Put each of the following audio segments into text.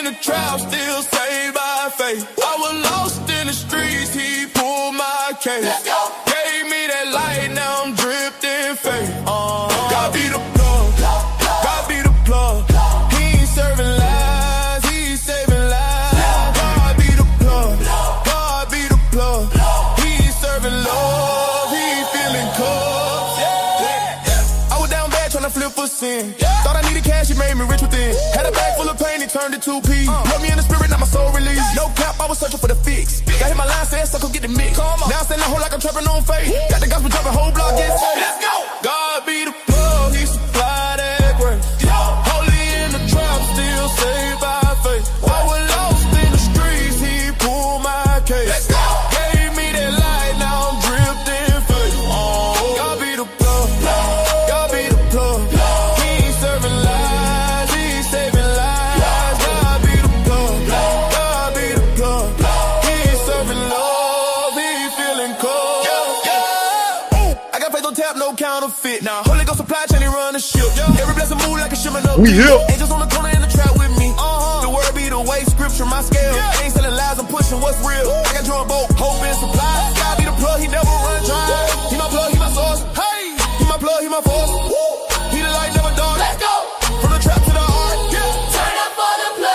the trap, still saved by faith. I was lost in the streets, he pulled my case. Let's go. Gave me that light, now I'm dripped in faith. God be the plug, God be the plug. He ain't serving lies, he's saving lives. God be the plug, God be the plug. He ain't serving love, he ain't feeling cuffed. I was down bad trying to flip for sin. Thought I needed cash, it made me rich within. Had a bag full of pain, it turned to 2P. Love me in the spirit, now my soul released. No cap, I was searching for the fix. Got hit my line, said sucker, get the mix. Now I'm standing whole like I'm trapping on faith. Got the gospel dropping, whole block gets. Let's go. God be the plug, he supplied that grace. Holy in the trap, still saved by faith. I was lost in the streets, he pulled my case. Let's go. Gave me that light, now I'm dripped in faith. God be the plug, God be the plug. He ain't serving lies, he's saving lives. God be the plug, God be the plug. He ain't serving love, he ain't feeling cold. I got faith on tap, no counterfeit. Now Holy Ghost supply chain, he run the ship. Every blessing move like a shimmer up. We here. Angels on the corner in the trap with me. The word be the way, scripture my scale. I ain't selling lies, I'm pushing what's real. I got joy boat, hope and supply. God be the plug, he never run dry. He my plug, he my source. Hey, he my plug, he my force. He the light, never dark. Let's go. From the trap to the heart. Turn up for the plug.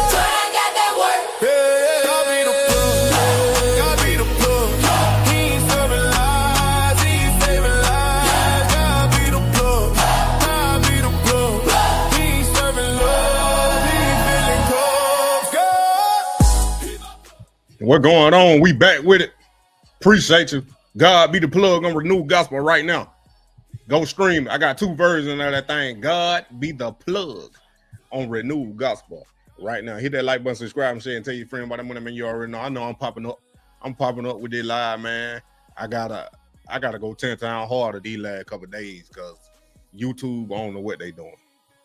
Turn, got that work. God be the plug. God be the plug. He ain't serving lies, he ain't saving lives. God be the plug. God be the plug. He ain't serving love, he ain't feeling cuffed. God. What going on? We back with it. Appreciate you. God be the plug on Renewed Gospel right now. Go stream. I got 2 versions of that thing. God be the plug on Renewed Gospel right now. Hit that like button, subscribe, and share, and tell your friend about that money, man. You already know. I know I'm popping up. I'm popping up with this live, man. I gotta go 10 times harder these last couple of days because YouTube, I don't know what they doing.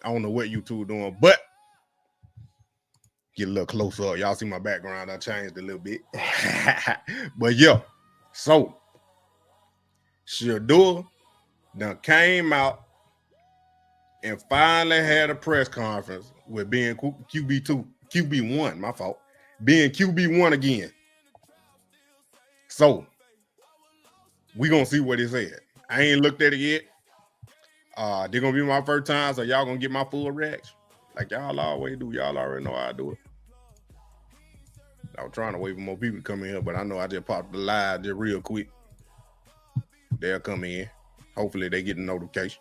I don't know what YouTube doing, but get a little closer up. Y'all see my background. I changed a little bit. But yeah, so Shedeur done came out and finally had a press conference with being QB1, my fault, being QB1 again. So we gonna see what he said. I ain't looked at it yet. They're gonna be my first time, so y'all gonna get my full reaction. Like y'all always do. Y'all already know how I do it. I was trying to wait for more people to come in here, but I know I just popped the live just real quick. They'll come in. Hopefully they get a notification.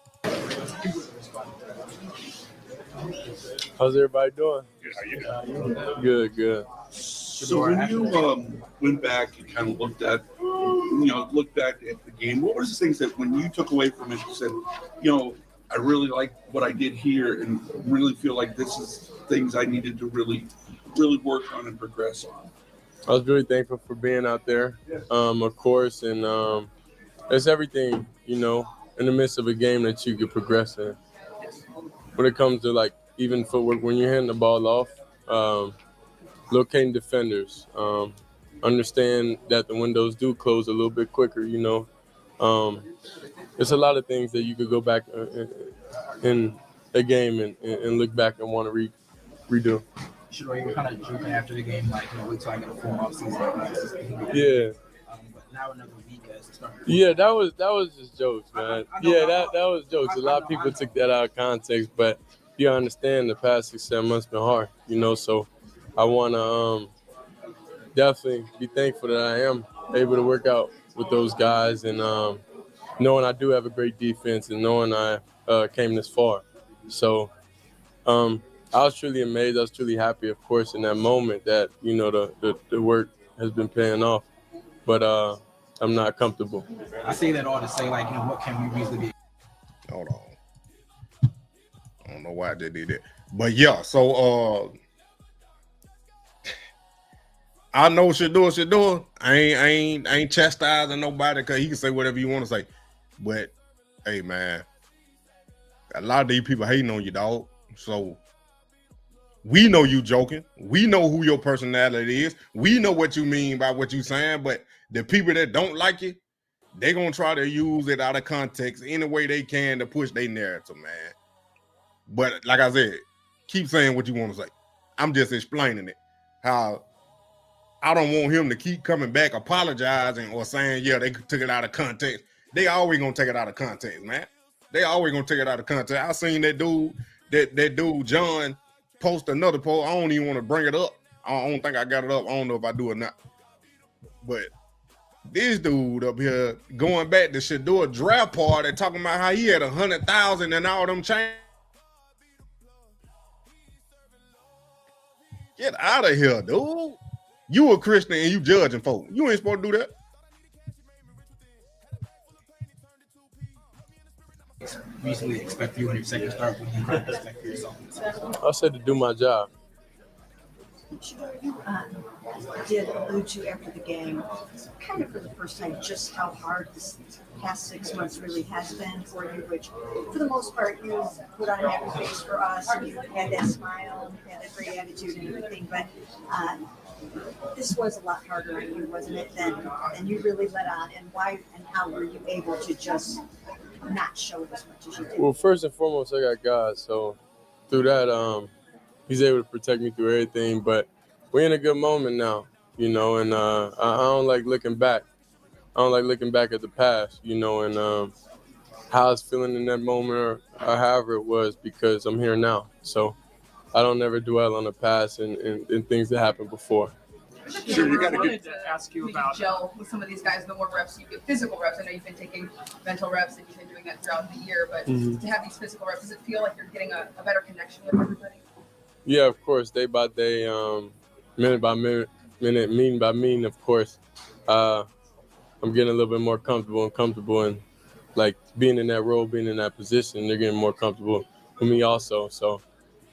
How's everybody doing? Good, good. So when you went back and kind of looked back at the game, what were the things that when you took away from it, you said, I really like what I did here and really feel like this is things I needed to really work on and progress on? I was really thankful for being out there, of course, and it's everything, in the midst of a game that you could progress in. When it comes to like even footwork, when you're handing the ball off, locating defenders, understand that the windows do close a little bit quicker, There's a lot of things that you could go back in a game and look back and want to redo. Shedeur, you were kind of joking after the game, like, wait till I get a full off season. Yeah. But now another week as it started. Yeah, that was just jokes, man. That was jokes. A lot of people took that out of context, but you understand the past 6-7 months been hard, so I want to definitely be thankful that I am able to work out with those guys and knowing I do have a great defense and knowing I came this far. So I was truly amazed. I was truly happy, of course, in that moment that, the work has been paying off. But I'm not comfortable. I say that all to say, like, what can we reasonably be? Hold on. I don't know why I just did that. But yeah, so I know Shedeur. I ain't chastising nobody because he can say whatever you want to say. But hey, man, a lot of these people hating on you, dog. So we know you joking. We know who your personality is. We know what you mean by what you saying. But the people that don't like you, they're gonna try to use it out of context any way they can to push their narrative, man. But like I said, Keep saying what you want to say. I'm just explaining it. How I don't want him to keep coming back apologizing or saying, yeah, they took it out of context. They always gonna take it out of context, man. They always gonna take it out of context. I seen that dude, that dude John, post another post. I don't even want to bring it up. I don't think I got it up. I don't know if I do or not. But this dude up here going back to Shedeur draft party talking about how he had 100,000 and all them change. Get out of here, dude. You a Christian and you judging folks. You ain't supposed to do that. Reasonably expect you when your second start. What do you expect for yourself? I said to do my job. You did allude to after the game, kind of for the first time, just how hard this past 6 months really has been for you, which for the most part you put on a happy face for us, and you had that smile, and had a great attitude and everything, but this was a lot harder on you, wasn't it, than you really let on, and why and how were you able to just not show it as much as you did? Well, first and foremost, I got God, so through that, He's able to protect me through everything. But we're in a good moment now, you know, and I don't like looking back. I don't like looking back at the past, you know, and how I was feeling in that moment or however it was, because I'm here now. So I don't never dwell on the past and things that happened before. Sure, I wanted to ask you about gel with some of these guys. The more reps you get, physical reps. I know you've been taking mental reps and you've been doing that throughout the year, but to have these physical reps, does it feel like you're getting a better connection with everybody? Yeah, of course, day by day, minute by minute, meeting by meeting, of course. I'm getting a little bit more comfortable and like being in that role, being in that position, they're getting more comfortable with me also. So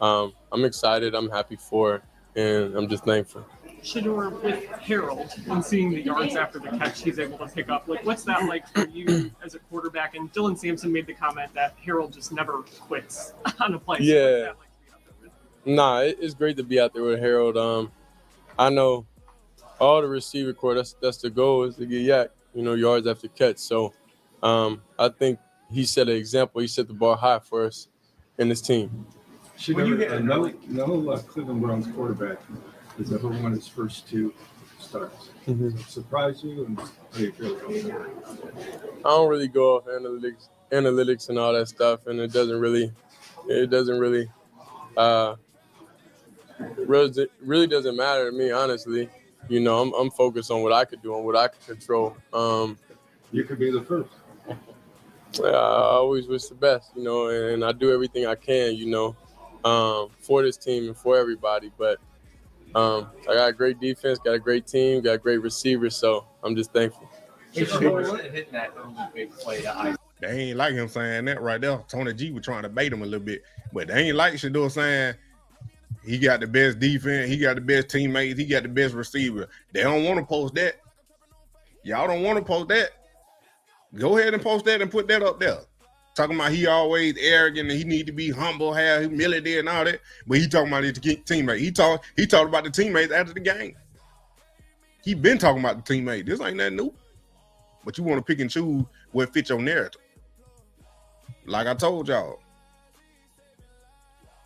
I'm excited, I'm happy for it, and I'm just thankful. Shedeur, with Harold, and seeing the yards after the catch he's able to pick up, like what's that like for you as a quarterback? And Dylan Sampson made the comment that Harold just never quits on a play. Yeah. So what's that like to be out there with? Nah, it's great to be out there with Harold. I know all the receiver corps, that's the goal, is to get yak, you know, yards after catch. So I think he set an example. He set the bar high for us in this team. No Cleveland Browns quarterback has ever won his first 2 starts. Does it surprise you, and how do you feel about it? I don't really go off analytics and all that stuff, and it really doesn't matter to me, honestly. You know, I'm focused on what I could do and what I could control. You could be the first. I always wish the best, you know, and I do everything I can, you know, for this team and for everybody. But I got a great defense, got a great team, got great receivers, so I'm just thankful. Hitting that early big play. They ain't like him saying that right there. Tony G was trying to bait him a little bit, but they ain't like Shedeur saying he got the best defense, he got the best teammates, he got the best receiver. They don't want to post that. Y'all don't want to post that. Go ahead and post that and put that up there. Talking about he always arrogant and he need to be humble, have humility and all that. But he talking about his teammate. He talked about the teammates after the game. He been talking about the teammate. This ain't nothing new. But you want to pick and choose what fits your narrative. Like I told y'all,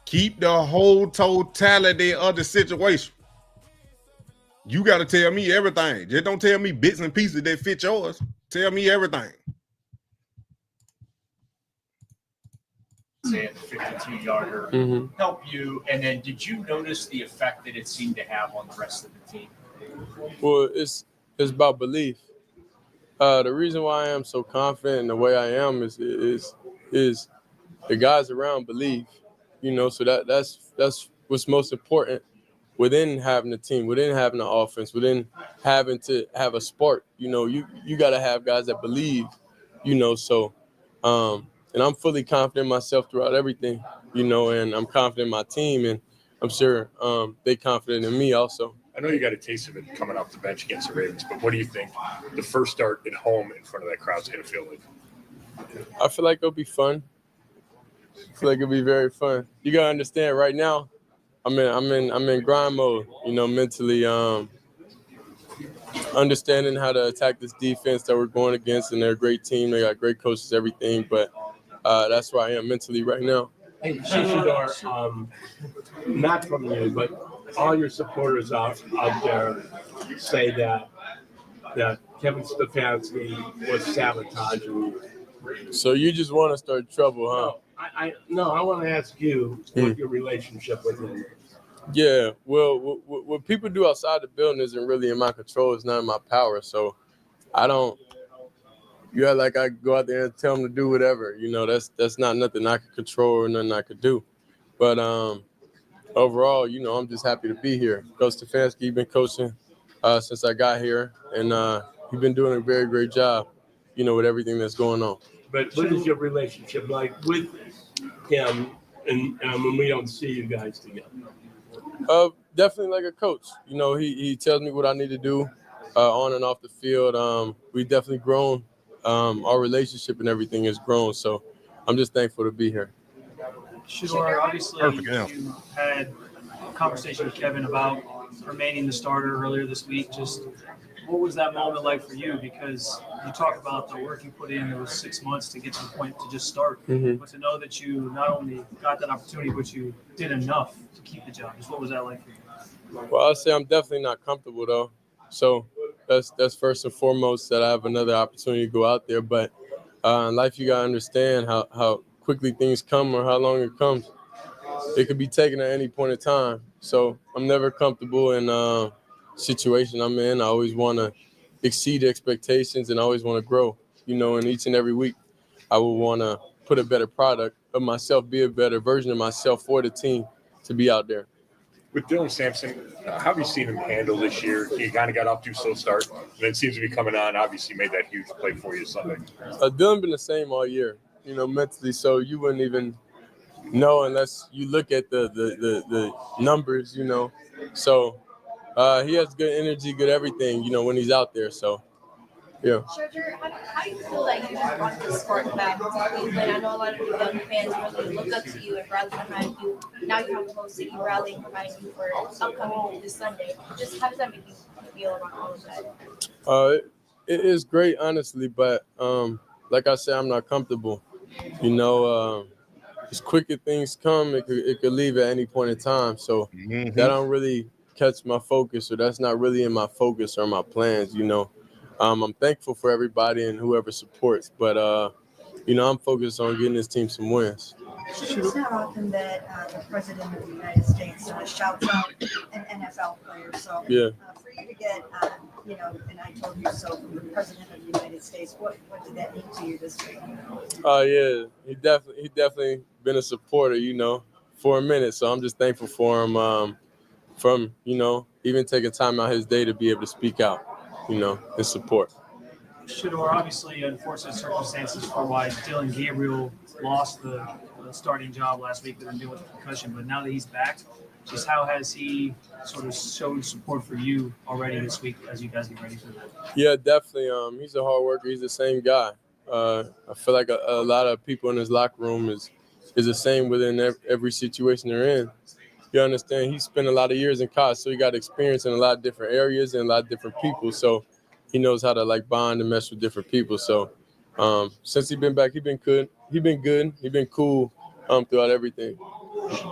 keep the whole totality of the situation. You got to tell me everything. Just don't tell me bits and pieces that fit yours. Tell me everything. Say the 52-yarder help you, and then did you notice the effect that it seemed to have on the rest of the team? Well, it's about belief. The reason why I am so confident in the way I am is the guys around believe, you know. So that's what's most important within having a team, within having an offense, within having to have a spark. You know, you got to have guys that believe, you know. So, and I'm fully confident in myself throughout everything, you know, and I'm confident in my team, and I'm sure they confident in me also. I know you got a taste of it coming off the bench against the Ravens, but what do you think the first start at home in front of that crowd's going to feel like? I feel like it'll be fun. I feel like it'll be very fun. You gotta understand, right now, I'm in grind mode. You know, mentally, understanding how to attack this defense that we're going against, and they're a great team. They got great coaches, everything. But that's where I am mentally right now. Hey, Shedeur, not from you, but all your supporters out there say that Kevin Stefanski was sabotaging. So you just want to start trouble, huh? No, I want to ask you what your relationship with him. Yeah, well, what people do outside the building isn't really in my control. It's not in my power. So I don't. Yeah, like I go out there and tell them to do whatever. You know, that's not nothing I could control or nothing I could do. But overall, you know, I'm just happy to be here. Coach Stefanski been coaching since I got here, and he's been doing a very great job. You know, with everything that's going on. But what is your relationship like with him and when we don't see you guys together? Definitely like a coach. You know, he tells me what I need to do on and off the field. We definitely grown. Our relationship and everything has grown. So I'm just thankful to be here. Shedeur, obviously, you had a conversation with Kevin about remaining the starter earlier this week. Just what was that moment like for you? Because you talk about the work you put in those 6 months to get to the point to just start, but to know that you not only got that opportunity, but you did enough to keep the job. Just what was that like for you? Well, I'll say I'm definitely not comfortable though. So that's first and foremost that I have another opportunity to go out there. But in life, you gotta understand how quickly things come or how long it comes. It could be taken at any point in time. So I'm never comfortable in situation I'm in. I always want to exceed expectations and I always want to grow. You know, and each and every week, I would want to put a better product of myself, be a better version of myself for the team to be out there. With Dylan Sampson, how have you seen him handle this year? He kind of got off to a slow start, and then seems to be coming on. Obviously, made that huge play for you Sunday. Dylan been the same all year, you know, mentally. So you wouldn't even know unless you look at the numbers, you know. So he has good energy, good everything, you know, when he's out there. So, yeah. Shedeur, how do you feel like you just brought this sport back to Cleveland? I know a lot of young fans really look up to you and rally behind you. Now you have the whole city rallying behind you for upcoming this Sunday. Just how does that make you feel about all of that? It is great, honestly, but like I said, I'm not comfortable. You know, as quick as things come, it could leave at any point in time. So that don't really catch my focus, or that's not really in my focus or my plans, you know. I'm thankful for everybody and whoever supports, but you know, I'm focused on getting this team some wins. It's not often that the President of the United States shouts out an NFL player. So yeah. For you to get, you know, and I told you so from the President of the United States, what did that mean to you this week? Oh yeah, he definitely been a supporter, you know, for a minute. So I'm just thankful for him from, you know, even taking time out his day to be able to speak out, you know, and support. Shedeur, obviously, unfortunate circumstances for why Dylan Gabriel lost the starting job last week with him dealing with the concussion. But now that he's back, just how has he sort of shown support for you already this week as you guys get ready for that? Yeah, definitely. He's a hard worker. He's the same guy. I feel like a lot of people in his locker room is the same within every situation they're in. You understand? He spent a lot of years in college, so he got experience in a lot of different areas and a lot of different people. So he knows how to like bond and mesh with different people. So since he's been back, he's been good. He's been cool throughout everything.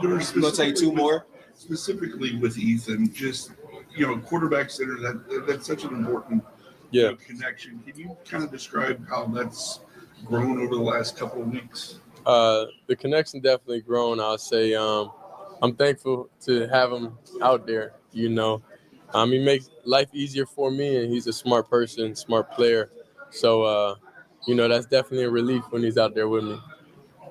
We're gonna take two more. Specifically with Ethan, just, you know, quarterback center, that's such an important connection. Can you kind of describe how that's grown over the last couple of weeks? The connection definitely grown. I'll say I'm thankful to have him out there. You know, he makes life easier for me, and he's a smart person, smart player. So, you know, that's definitely a relief when he's out there with me.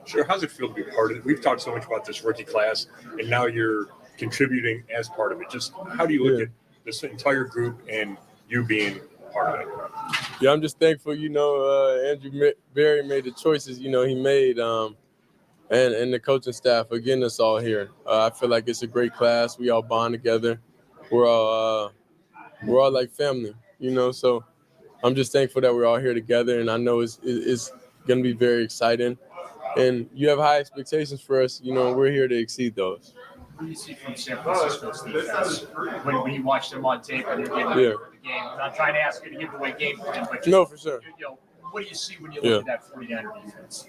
Sure. How's it feel to be part of it? We've talked so much about this rookie class, and now you're contributing as part of it. Just how do you look at this entire group and you being part of it? Yeah, I'm just thankful. You know, Andrew Berry made the choices, you know, he made, and the coaching staff for getting us all here. I feel like it's a great class. We all bond together. We're all like family, you know. So I'm just thankful that we're all here together, and I know it's going to be very exciting. And you have high expectations for us, you know, and we're here to exceed those. What do you see from San Francisco's defense when you watch them on tape and you're getting ready for the game? I'm not trying to ask you to give away game plan, but no, for sure. You know, what do you see when you look at that 49er defense?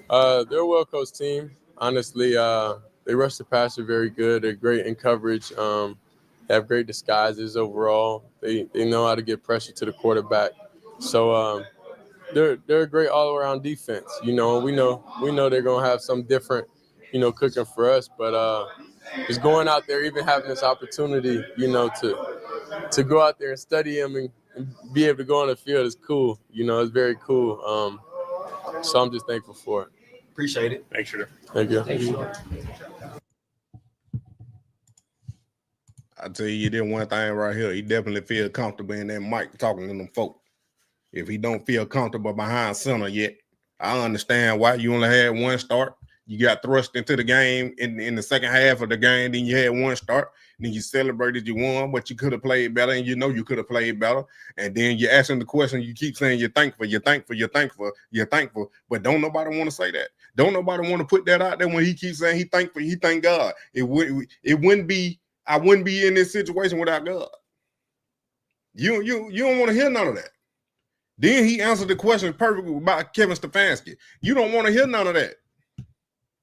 They're a well-coached team. honestly, they rush the passer very good. They're great in coverage. Have great disguises overall. They know how to get pressure to the quarterback. So they're a great all-around defense. You know, we know they're gonna have some different, cooking for us. But just going out there, even having this opportunity, to go out there and study them and be able to go on the field is cool. It's very cool. So I'm just thankful for it. Appreciate it. Thanks, Shedeur. Thank you. Thank you. I tell you this one thing right here. He definitely feel comfortable in that mic talking to them folk. If he don't feel comfortable behind center yet, I understand why. You only had one start. You got thrust into the game in the second half of the game. Then you had one start. Then you celebrated you won, but you could have played better, and you could have played better. And then you're asking the question. You keep saying you're thankful, but don't nobody want to say that. Don't nobody want to put that out there when he keeps saying he thankful. He thank God. It wouldn't be. I wouldn't be in this situation without God. You don't want to hear none of that. Then he answered the question perfectly about Kevin Stefanski. You don't want to hear none of that.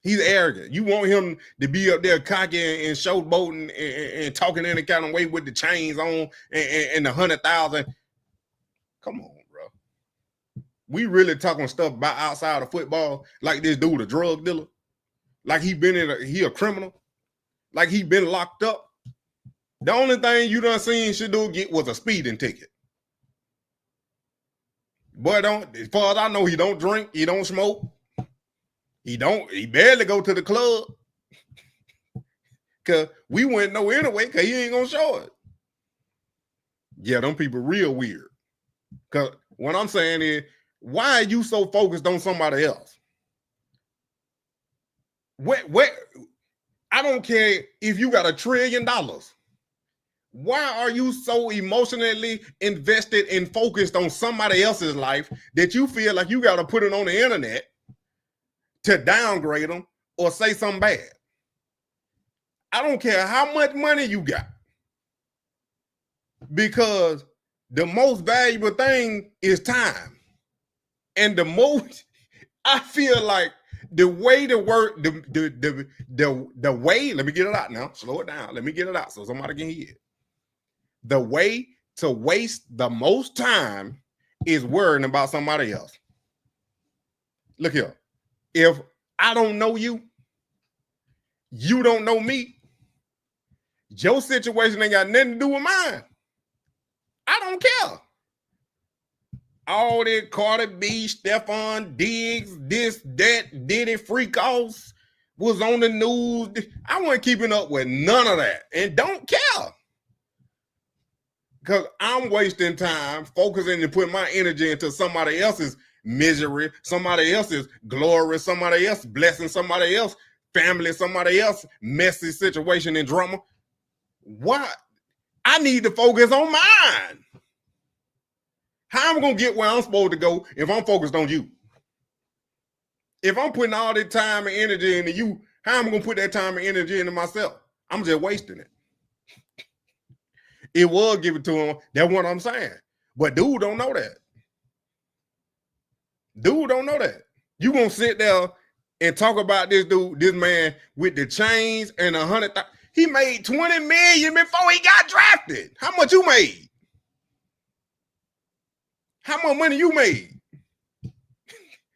He's arrogant. You want him to be up there cocky and showboating and talking any kind of way with the chains on and the 100,000. Come on, bro. We really talking stuff about outside of football like this dude a drug dealer, like he a criminal, like he been locked up. The only thing you done seen Shedeur get was a speeding ticket. Boy, as far as I know, he don't drink, he don't smoke, he barely go to the club. Cause we wouldn't know anyway, cause he ain't gonna show it. Yeah, them people real weird. Cause what I'm saying is, why are you so focused on somebody else? What I don't care if you got $1 trillion. Why are you so emotionally invested and focused on somebody else's life that you feel like you got to put it on the internet to downgrade them or say something bad? I don't care how much money you got, because the most valuable thing is time. And the most, I feel like the way to work, the way, let me get it out now, slow it down, let me get it out so somebody can hear it. The way to waste the most time is worrying about somebody else. Look here. If I don't know you, you don't know me, your situation ain't got nothing to do with mine. I don't care. All that Cardi B, Stefan Diggs, this, that, Diddy, freak offs was on the news. I wasn't keeping up with none of that and don't care. Because I'm wasting time focusing and putting my energy into somebody else's misery, somebody else's glory, somebody else's blessing, somebody else's family, somebody else's messy situation and drama. Why? I need to focus on mine. How am I going to get where I'm supposed to go if I'm focused on you? If I'm putting all that time and energy into you, how am I going to put that time and energy into myself? I'm just wasting it. It was given to him. That's what I'm saying. But dude don't know that. Dude don't know that. You gonna sit there and talk about this dude, this man with the chains and 100,000. He made $20 million before he got drafted. How much you made? How much money you made?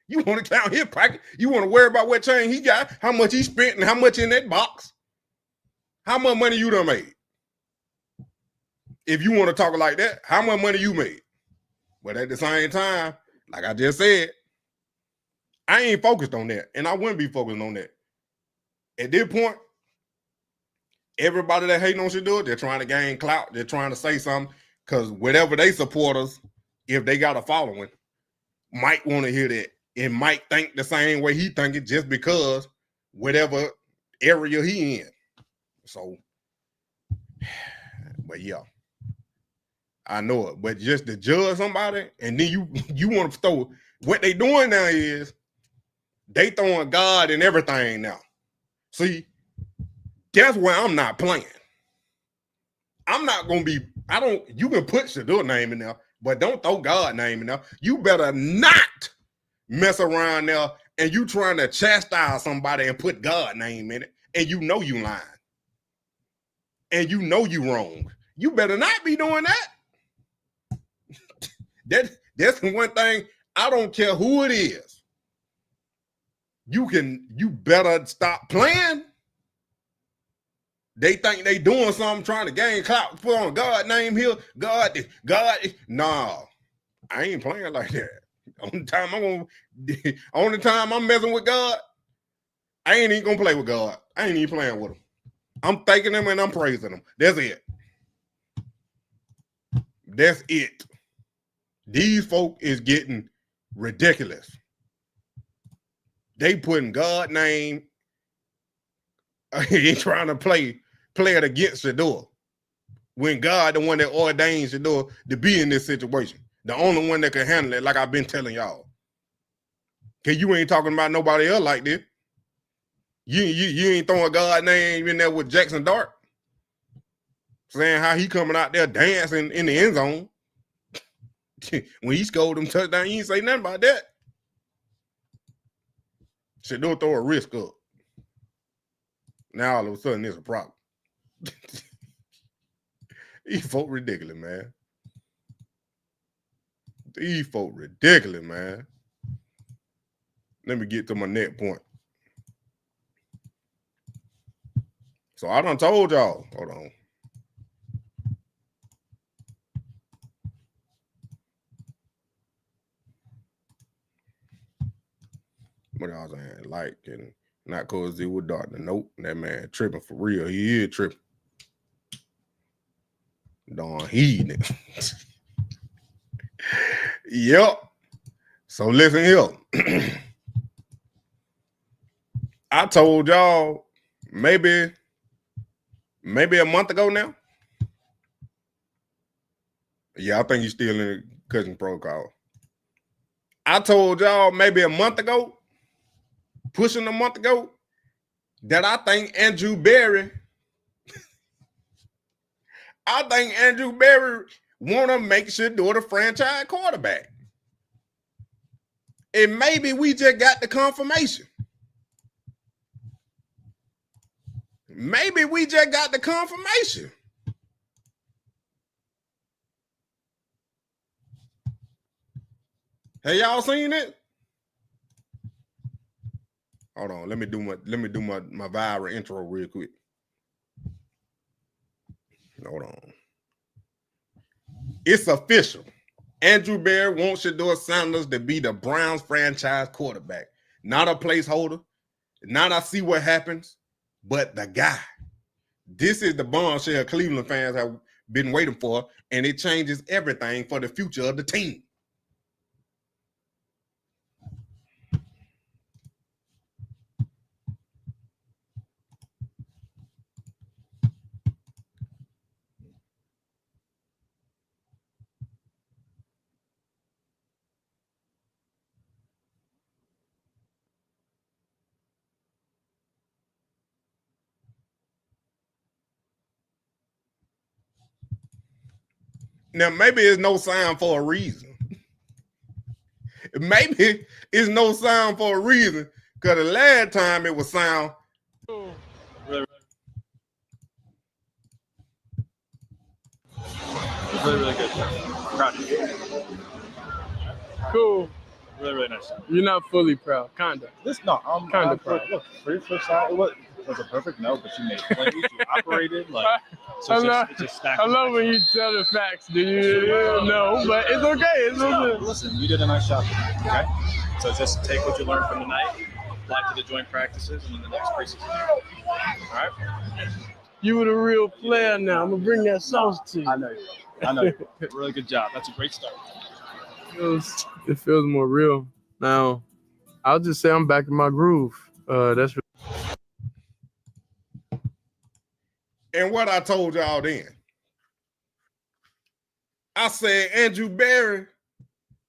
You want to count his pocket? You want to worry about what chain he got, how much he spent, and how much in that box? How much money you done made? If you want to talk like that, how much money you made? But at the same time, like I just said, I ain't focused on that, and I wouldn't be focused on that. At this point, everybody that hating on Shedeur, they're trying to gain clout. They're trying to say something, because whatever they supporters, if they got a following, might want to hear that and might think the same way he thinking just because whatever area he in. So, but yeah. I know it, but just to judge somebody and then you want to throw, what they doing now is they throwing God and everything now. See, that's where I'm not playing. I'm not gonna be, you can put Shedeur name in there, but don't throw God name in there. You better not mess around there and you trying to chastise somebody and put God's name in it, and you know you lying, and you know you wrong, you better not be doing that. That's one thing. I don't care who it is. You better stop playing. They think they doing something, trying to gain clout, put on God's name here. God. Nah, I ain't playing like that. Only time I'm messing with God, I ain't even gonna play with God. I ain't even playing with him. I'm thanking him and I'm praising him. That's it. That's it. These folk is getting ridiculous. They putting God's name. He trying to play it against Shedeur, when God the one that ordained Shedeur to be in this situation, the only one that can handle it, like I've been telling y'all. Cause you ain't talking about nobody else like this. You ain't throwing God's name in there with Jackson Dart, saying how he coming out there dancing in the end zone. When he scored them touchdown, you ain't say nothing about that. Shedeur throw a risk up. Now all of a sudden it's a problem. These folk ridiculous, man. These folk ridiculous, man. Let me get to my next point. So I done told y'all. Hold on. What I was saying, like, and not cause it was dark. Nope, that man tripping for real. He is tripping. Darn heathen. Yep. So listen here. I told y'all maybe a month ago now. Yeah, I think he's still in the cousin protocol. I told y'all maybe a month ago, pushing a month ago, that I think Andrew Berry want to make Shedeur the franchise quarterback. And maybe we just got the confirmation. Maybe we just got the confirmation. Have y'all seen it? Hold on, let me do my viral intro real quick. Hold on. It's official. Andrew Berry wants Shedeur Sanders to be the Browns franchise quarterback. Not a placeholder. Not I see what happens, but the guy. This is the bombshell Cleveland fans have been waiting for, and it changes everything for the future of the team. Now, maybe it's no sign for a reason. Maybe it's no sound for a reason, because the last time it was sound. Really good. Proud of you. Cool. Really nice. You're not fully proud, kinda. I'm kind of proud. Look, for your first shot, was a perfect no, but you made plays, you operated like. So it's just I love when you tell the facts. Do you know? But it's okay. It's okay. Listen, you did a nice job. Okay, so just take what you learned from tonight, apply to the joint practices, and then the next preseason. All right. You were the real player now. I'm gonna bring that sauce to you. I know you will. I know you will. Really good job. That's a great start. It feels more real now. I'll just say I'm back in my groove. That's. And what I told y'all then, I said Andrew Berry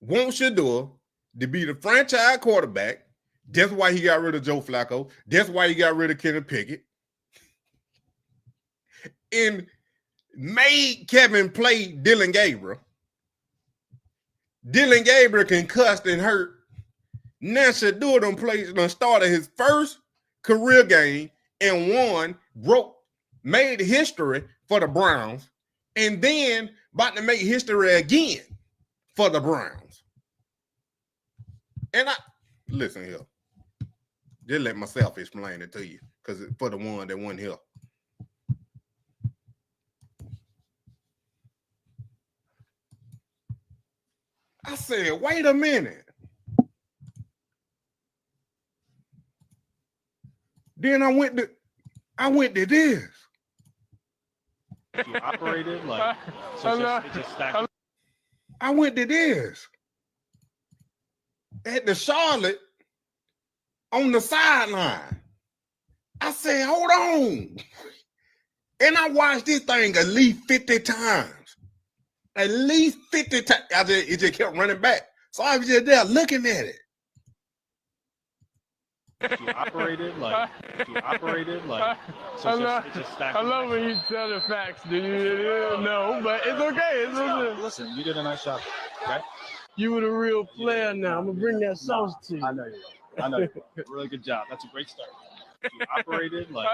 wants Shedeur to be the franchise quarterback. That's why he got rid of Joe Flacco. That's why he got rid of Kenny Pickett. And made Kevin play Dylan Gabriel. Dylan Gabriel concussed and hurt. Now Shedeur done started his first career game and made history for the Browns, and then about to make history again for the Browns. And listen here. Just let myself explain it to you, because for the one that wasn't here. I said, wait a minute. Then I went to this. You operated like it just stacked. I went to this. At the Charlotte on the sideline. I said, hold on. And I watched this thing at least 50 times. At least 50 times. It just kept running back. So I was just there looking at it. You operated like it just stacked. I love when you tell the facts. Do you know? But it's okay. Listen, you did a nice job. Okay. You were the real player now. I'm gonna bring that sauce to you. I know you. Really good job. That's a great start. You operated like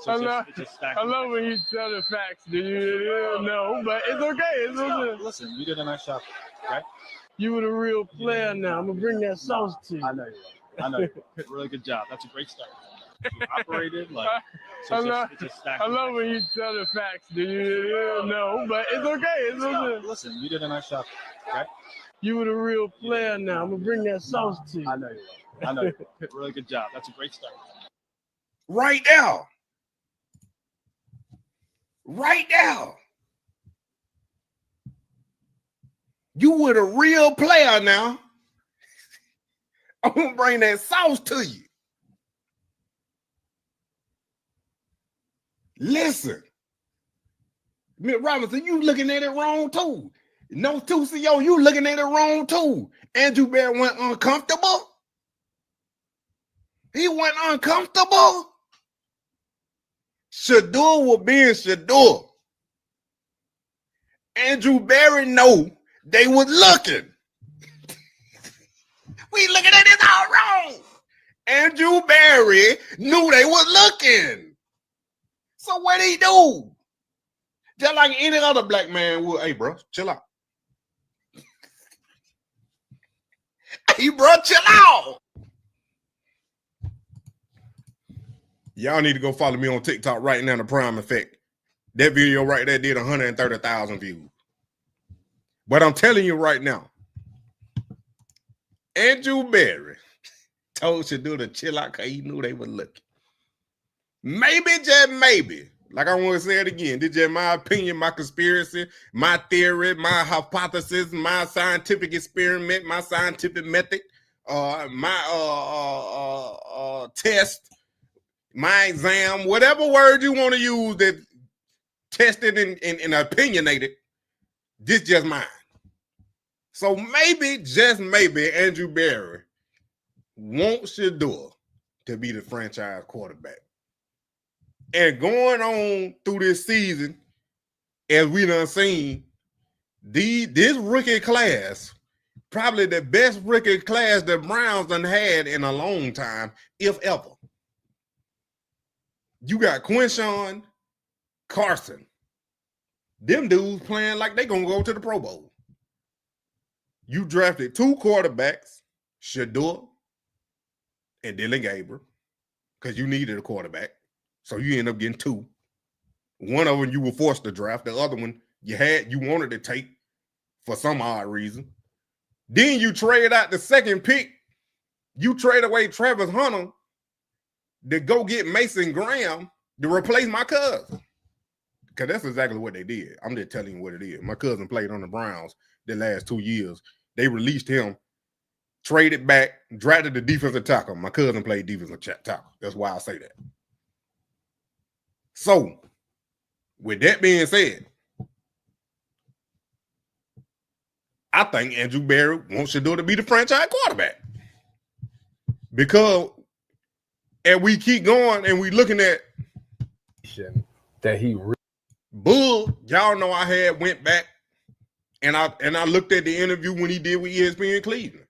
it just stacked. I love when you tell the facts. Do you know? But it's okay. Listen, you did a nice job. Okay. You were the real player now. I'm gonna bring that sauce to you. I know you. Really good job. That's a great start. You operated like it just stacked. I love when you tell the facts. Do you know? But it's okay. Listen, you did a nice job. Okay. You were the real player now. I'm gonna bring that sauce to you. I know you. Really good job. That's a great start. Right now. Right now. You were the real player now. I'm going to bring that sauce to you. Listen. Mitt Robinson, you looking at it wrong too. No 2CO, you looking at it wrong too. Andrew Barrett went uncomfortable. He went uncomfortable. Shedeur was being Shedeur. Andrew Barrett know they was looking. We looking at this all wrong. Andrew Barrett knew they was looking. So what he do? Just like any other black man would. Hey, bro, chill out. Hey, bro, chill out. Y'all need to go follow me on TikTok right now, The Prime Effect. That video right there did 130,000 views. But I'm telling you right now, Andrew Barrett told Shedeur to chill out because he knew they were looking. Maybe, just maybe, like I want to say it again, this is just my opinion, my conspiracy, my theory, my hypothesis, my scientific experiment, my scientific method, my test, my exam, whatever word you want to use that tested and opinionated, this just mine. So maybe, just maybe, Andrew Barrett wants Shedeur to be the franchise quarterback. And going on through this season, as we done seen, this rookie class, probably the best rookie class the Browns done had in a long time, if ever. You got Quinshawn, Carson. Them dudes playing like they gonna go to the Pro Bowl. You drafted 2 quarterbacks, Shedeur and Dylan Gabriel, because you needed a quarterback. So you end up getting 2. One of them you were forced to draft. The other one you wanted to take for some odd reason. Then you trade out the second pick. You trade away Travis Hunter to go get Mason Graham to replace my cousin. Because that's exactly what they did. I'm just telling you what it is. My cousin played on the Browns the last 2 years. They released him, traded back, drafted the defensive tackle. My cousin played defensive tackle. That's why I say that. So, with that being said, I think Andrew Barrett wants Shedeur to be the franchise quarterback. Because as we keep going and we looking at that he Bull, y'all know I had went back and I looked at the interview when he did with ESPN Cleveland.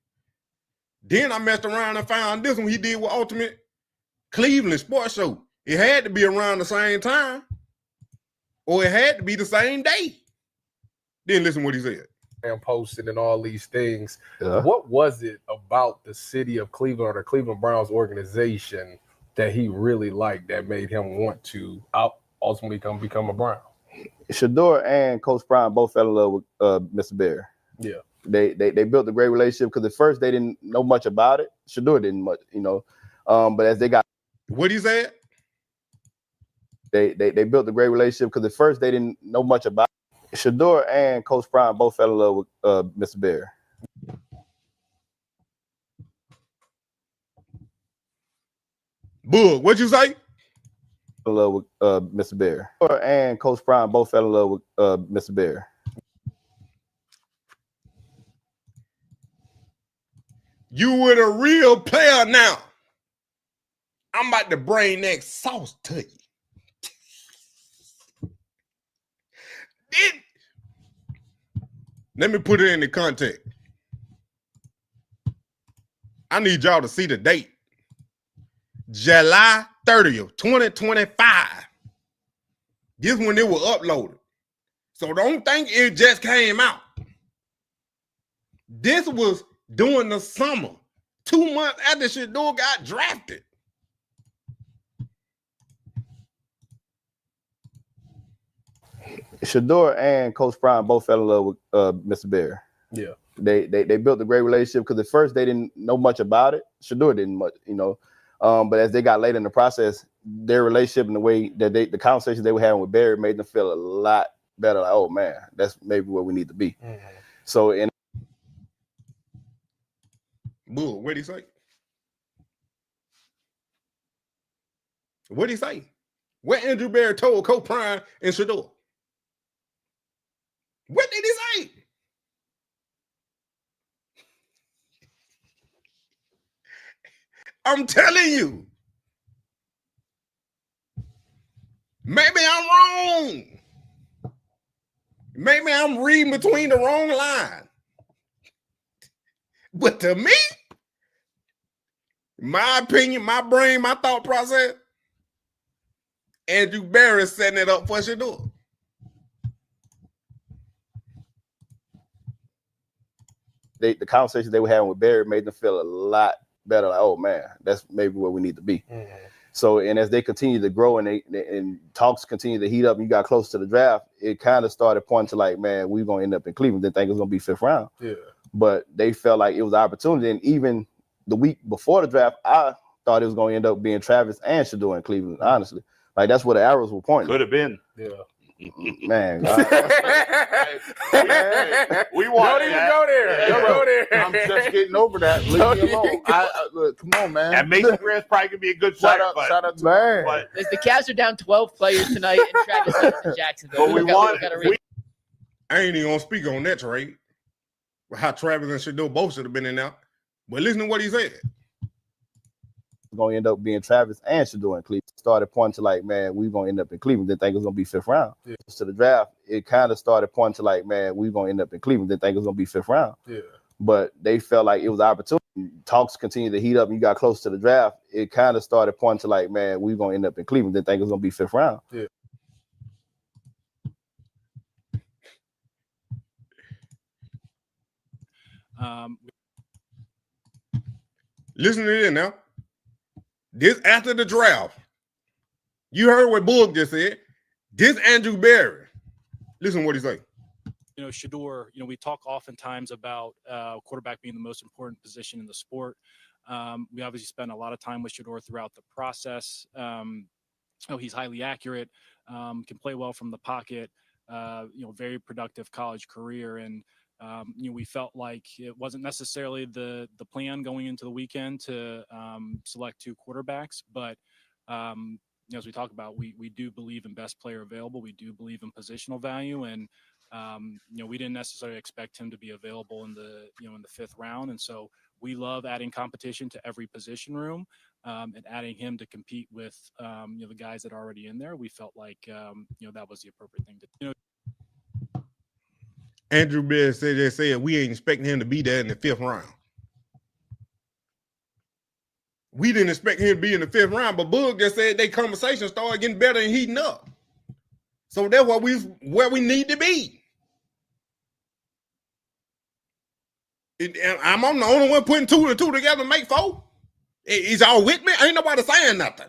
Then I messed around and found this one he did with Ultimate Cleveland Sports Show. It had to be around the same time, or it had to be the same day. Then listen what he said. And posting and all these things. What was it about the city of Cleveland or the Cleveland Browns organization that he really liked that made him want to ultimately become a Brown? Shedeur and Coach Brown both fell in love with Mr. Bear. Yeah. They built a great relationship because at first they didn't know much about it. Shedeur didn't much, but as they got what he said, they built a great relationship because at first they didn't know much about it. Shedeur and Coach Brown both fell in love with Mr. Bear. Boog, what'd you say? In love with Mr. Bear. And Coach Brown both fell in love with Mr. Bear. You with a real player now. I'm about to bring that sauce to you. Let me put it in the context. I need y'all to see the date. July 30th, 2025. This when it was uploaded. So don't think it just came out. This was during the summer, 2 months after Shedeur got drafted. Shedeur and Coach Brown both fell in love with Mr. Bear. Yeah. They built a great relationship because at first they didn't know much about it. Shedeur didn't much, but as they got later in the process, their relationship and the way that the conversations they were having with Barry made them feel a lot better. Like, oh man, that's maybe where we need to be. Mm-hmm. So in Bull, what'd he say? What'd he say? What Andrew Barry told Coach Prime and Shedeur? What did he say? I'm telling you. Maybe I'm wrong. Maybe I'm reading between the wrong line. But to me, my opinion, my brain, my thought process, Andrew Barry setting it up for Shedeur. The conversations they were having with Barry made them feel a lot better. Like, oh man, that's maybe where we need to be. Mm-hmm. So, and as they continue to grow and talks continue to heat up, and you got close to the draft, it kind of started pointing to like, man, we're gonna end up in Cleveland. Didn't think it was gonna be 5th round. Yeah. But they felt like it was an opportunity. And even the week before the draft, I thought it was gonna end up being Travis and Shedeur in Cleveland. Honestly, like that's where the arrows were pointing. Could have been. Yeah. Man, we want. Don't even go there. Don't go there. I'm just getting over that. Leave me alone. Look, come on, man. And Mason Grant's probably gonna be a good shout player. out to man. As the Cavs are down 12 players tonight, and Travis is in Jacksonville. But I ain't even gonna speak on that trade. How Travis and Shedeur both should have been in there. But listen to what he said. Going to end up being Travis and Shedeur in Cleveland. Started pointing to like, man, we're going to end up in Cleveland. Didn't think it was going to be 5th round. Yeah. To the draft, it kind of started pointing to like, man, we're going to end up in Cleveland. Didn't think it was going to be 5th round. Yeah. But they felt like it was an opportunity. Talks continued to heat up, and you got close to the draft. It kind of started pointing to like, man, we're going to end up in Cleveland. Didn't think it was going to be 5th round. Yeah. Listen to this now. This after the draft. You heard what Boog just said. This Andrew Barry. Listen to what he say. Shedeur, we talk oftentimes about quarterback being the most important position in the sport. We obviously spend a lot of time with Shedeur throughout the process. He's highly accurate, can play well from the pocket, very productive college career. And, we felt like it wasn't necessarily the plan going into the weekend to select 2 quarterbacks, but as we talk about, we do believe in best player available. We do believe in positional value, and we didn't necessarily expect him to be available in the 5th round. And so we love adding competition to every position room, and adding him to compete with the guys that are already in there. We felt like that was the appropriate thing to do. Andrew Barry said we ain't expecting him to be there in the 5th round. we didn't expect him to be in the 5th round, but Boog just said they conversation started getting better and heating up. So that's where we need to be. And I'm the only one putting 2 and 2 together to make 4. Is y'all with me? Ain't nobody saying nothing.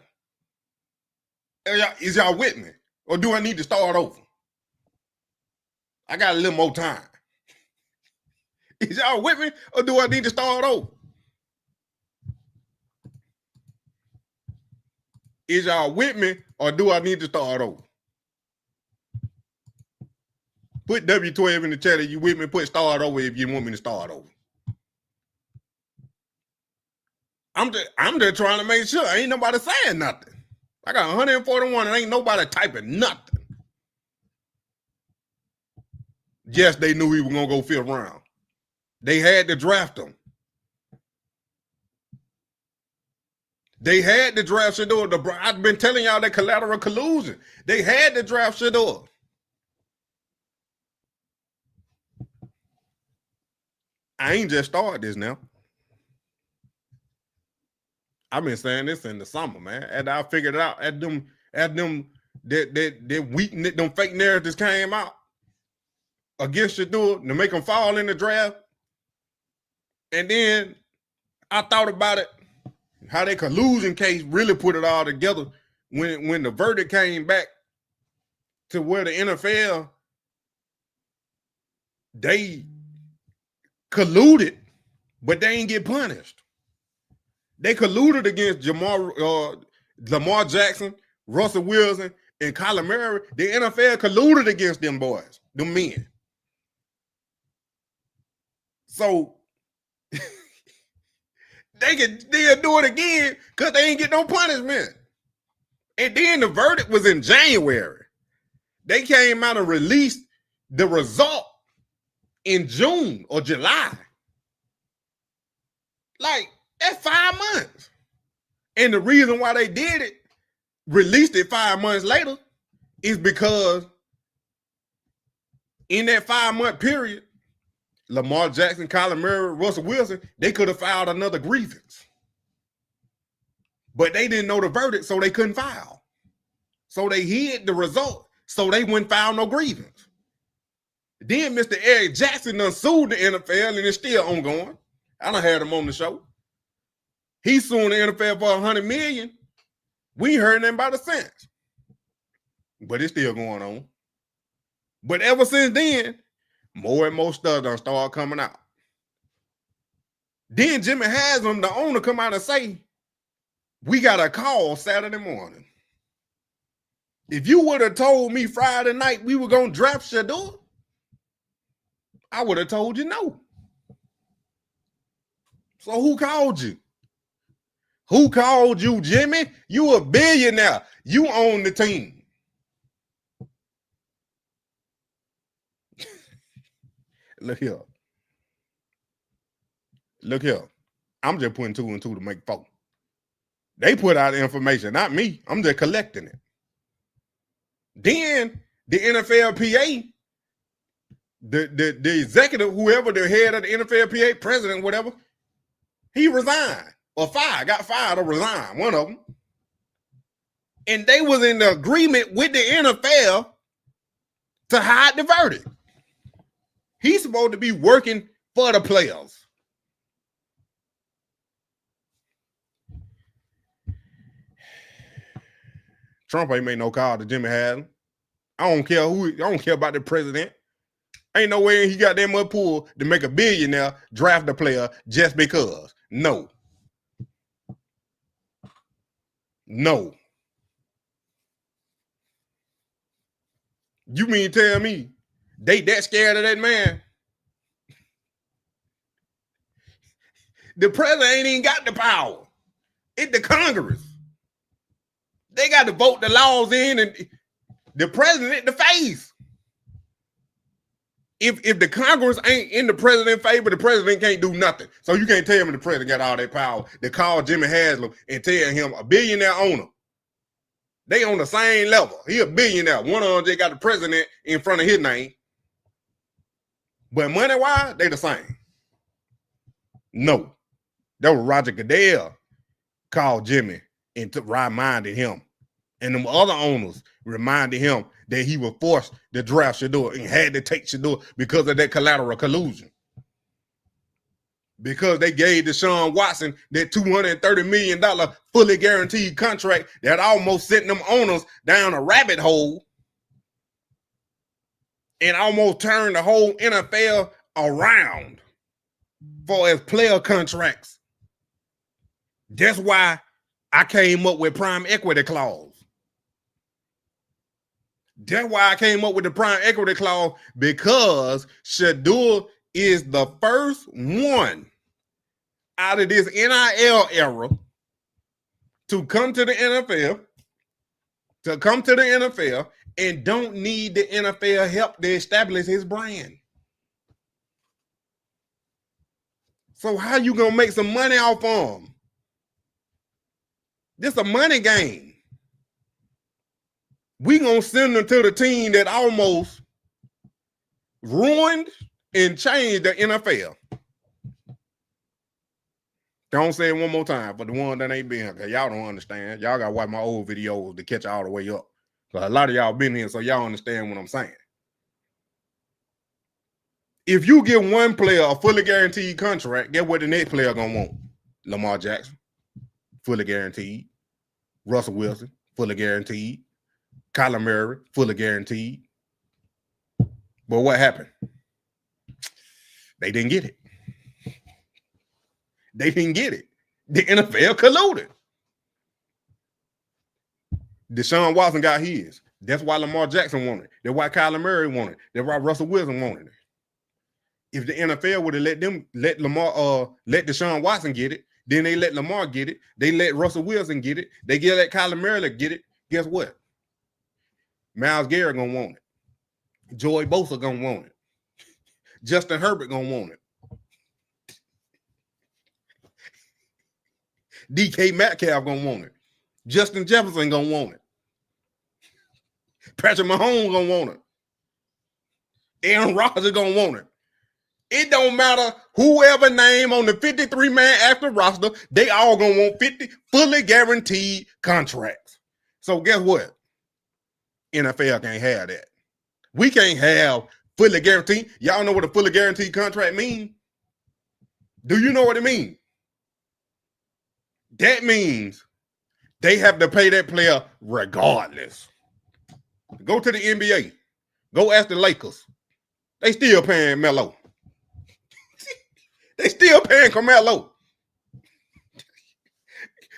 Is y'all with me? Or do I need to start over? I got a little more time. Is y'all with me? Or do I need to start over? Is y'all with me? Or do I need to start over? Put W12 in the chat if you with me. Put start over if you want me to start over. I'm just trying to make sure ain't nobody saying nothing. I got 141 and ain't nobody typing nothing. Yes, they knew he was gonna go 5th round. They had to draft him. They had to draft Shedeur. I've been telling y'all that collateral collusion. They had to draft Shedeur. I ain't just started this now. I've been saying this in the summer, man. And I figured it out at them them fake narratives came out against Shedeur to make them fall in the draft. And then I thought about it, how that collusion case really put it all together when the verdict came back to where the NFL, they colluded, but they ain't get punished. They colluded against Lamar Jackson, Russell Wilson, and Kyler Murray. The NFL colluded against them boys, them men. So they'll do it again because they ain't get no punishment. And then the verdict was in January. They came out and released the result in June or July. Like, that's 5 months. And the reason why they did it, released it 5 months later, is because in that 5-month period, Lamar Jackson, Kyler Murray, Russell Wilson, they could have filed another grievance. But they didn't know the verdict, so they couldn't file. So they hid the result, so they wouldn't file no grievance. Then Mr. Eric Jackson done sued the NFL, and it's still ongoing. I done had him on the show. He's suing the NFL for $100 million. We ain't heard nothing about it since. But it's still going on. But ever since then, more and more stuff done started coming out. Then Jimmy Haslam, the owner, come out and say, we got a call Saturday morning. If you would have told me Friday night we were going to draft Shedeur, I would have told you no. So who called you? Who called you, Jimmy? You a billionaire. You own the team. Look here. Look here. I'm just putting 2 and 2 to make 4. They put out the information, not me. I'm just collecting it. Then the NFLPA, the executive, whoever the head of the NFLPA, president, whatever, he resigned or fired, got fired or resigned, one of them. And they was in the agreement with the NFL to hide the verdict. He's supposed to be working for the players. Trump ain't made no call to Jimmy Haslam. I don't care about the president. Ain't no way he got that much pull to make a billionaire draft a player just because. No. No. You mean tell me they that scared of that man? The president ain't even got the power. It's the Congress. They got to vote the laws in, and the president the face. If the Congress ain't in the president's favor, the president can't do nothing. So you can't tell me the president got all that power to call Jimmy Haslam and tell him a billionaire owner. They on the same level. He a billionaire. One of them they got the president in front of his name. But money-wise, they the same. No. That was Roger Goodell called Jimmy and reminded him. And them other owners reminded him that he was forced to draft Shedeur and had to take Shedeur because of that collateral collusion. Because they gave Deshaun Watson that $230 million fully guaranteed contract that almost sent them owners down a rabbit hole and almost turned the whole NFL around for his player contracts. That's why I came up with prime equity clause. That's why I came up with the prime equity clause, because Shedeur is the first one out of this NIL era to come to the NFL, and don't need the NFL help to establish his brand. So how you gonna make some money off him? This a money game. We gonna send them to the team that almost ruined and changed the NFL. Don't say it one more time for the one that ain't been here, because y'all don't understand. Y'all gotta watch my old videos to catch all the way up. So a lot of y'all been here, so y'all understand what I'm saying. If you give one player a fully guaranteed contract, guess what the next player gonna want? Lamar Jackson, fully guaranteed. Russell Wilson, fully guaranteed. Kyler Murray, fully guaranteed. But what happened? They didn't get it. They didn't get it. The NFL colluded. Deshaun Watson got his. That's why Lamar Jackson wanted it. That's why Kyler Murray wanted it. That's why Russell Wilson wanted it. If the NFL would have let Deshaun Watson get it, then they let Lamar get it. They let Russell Wilson get it. They let Kyler Murray get it. Guess what? Myles Garrett gonna want it. Joey Bosa gonna want it. Justin Herbert gonna want it. DK Metcalf gonna want it. Justin Jefferson gonna want it. Patrick Mahomes gonna want it. Aaron Rodgers gonna want it. It don't matter whoever name on the 53-man active roster, they all gonna want 50 fully guaranteed contracts. So guess what? NFL can't have that. We can't have fully guaranteed. Y'all know what a fully guaranteed contract means? Do you know what it means? That means they have to pay that player regardless. Go to the NBA. Go ask the Lakers. They still paying Melo. They still paying Carmelo.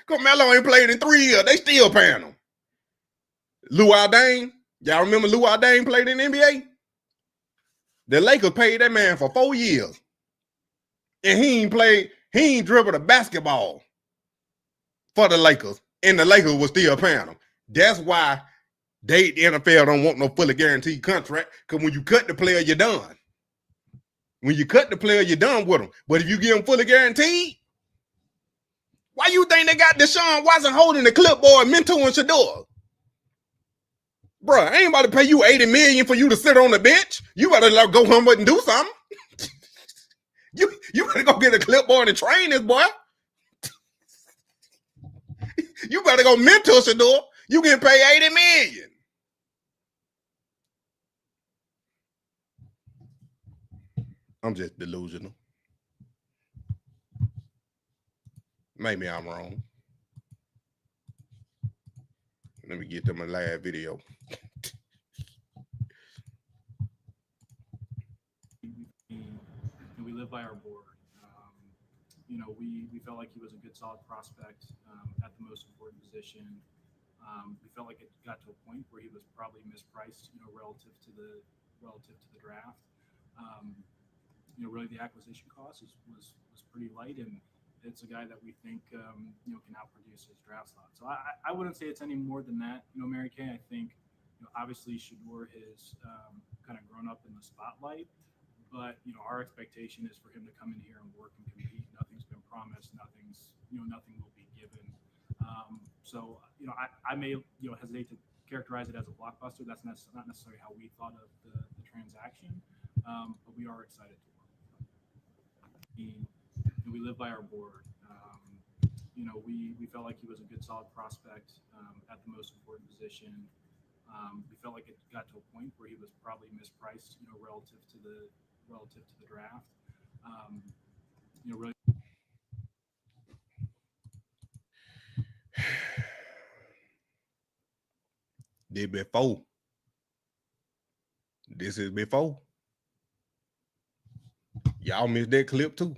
Carmelo ain't played in 3 years. They still paying him. Luol Deng. Y'all remember Luol Deng played in the NBA? The Lakers paid that man for 4 years. And he ain't dribbled a basketball for the Lakers. And the Lakers was still paying him. That's why the NFL don't want no fully guaranteed contract, because when you cut the player, you're done. When you cut the player, you're done with him. But if you give him fully guaranteed, why you think they got Deshaun Watson holding the clipboard, mentoring Shedeur? Bro, I ain't about to pay you $80 million for you to sit on the bench. You better go home and do something. You better go get a clipboard and train this boy. You better go mentor Shedeur. You can pay $80 million. I'm just delusional. Maybe I'm wrong. Let me get to my live video. And we live by our board. We felt like he was a good, solid prospect at the most important position. We felt like it got to a point where he was probably mispriced, relative to the draft. Really the acquisition cost was pretty light, and it's a guy that we think can outproduce his draft slot. So I wouldn't say it's any more than that. Mary Kay, I think obviously Shedeur has kind of grown up in the spotlight, but our expectation is for him to come in here and work and compete. Nothing's been promised. Nothing will be given. I may hesitate to characterize it as a blockbuster. That's not necessarily how we thought of the transaction, but we are excited to work. We live by our board. we felt like he was a good, solid prospect at the most important position. We felt like it got to a point where he was probably mispriced, relative to the draft. Really. Did before. This is before. Y'all missed that clip too.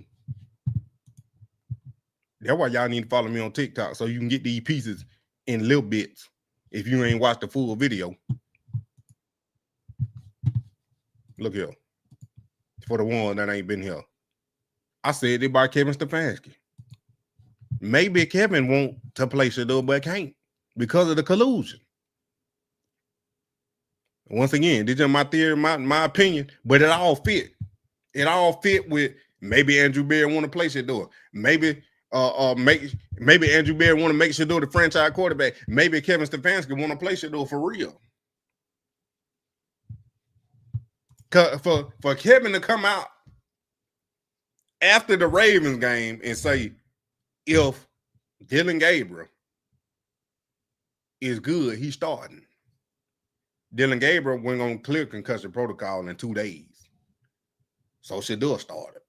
That's why y'all need to follow me on TikTok so you can get these pieces in little bits if you ain't watched the full video. Look here. For the one that ain't been here. I said it by Kevin Stefanski. Maybe Kevin want to play Shedeur, but can't because of the collusion. Once again, this is my theory, my opinion, but it all fit. It all fit with maybe Andrew Berry want to play Shedeur. Maybe Andrew Berry want to make Shedeur the franchise quarterback. Maybe Kevin Stefanski want to play Shedeur for real. For Kevin to come out after the Ravens game and say, if Dylan Gabriel is good, he's starting. Dylan Gabriel went on clear concussion protocol in 2 days. So Shedeur started.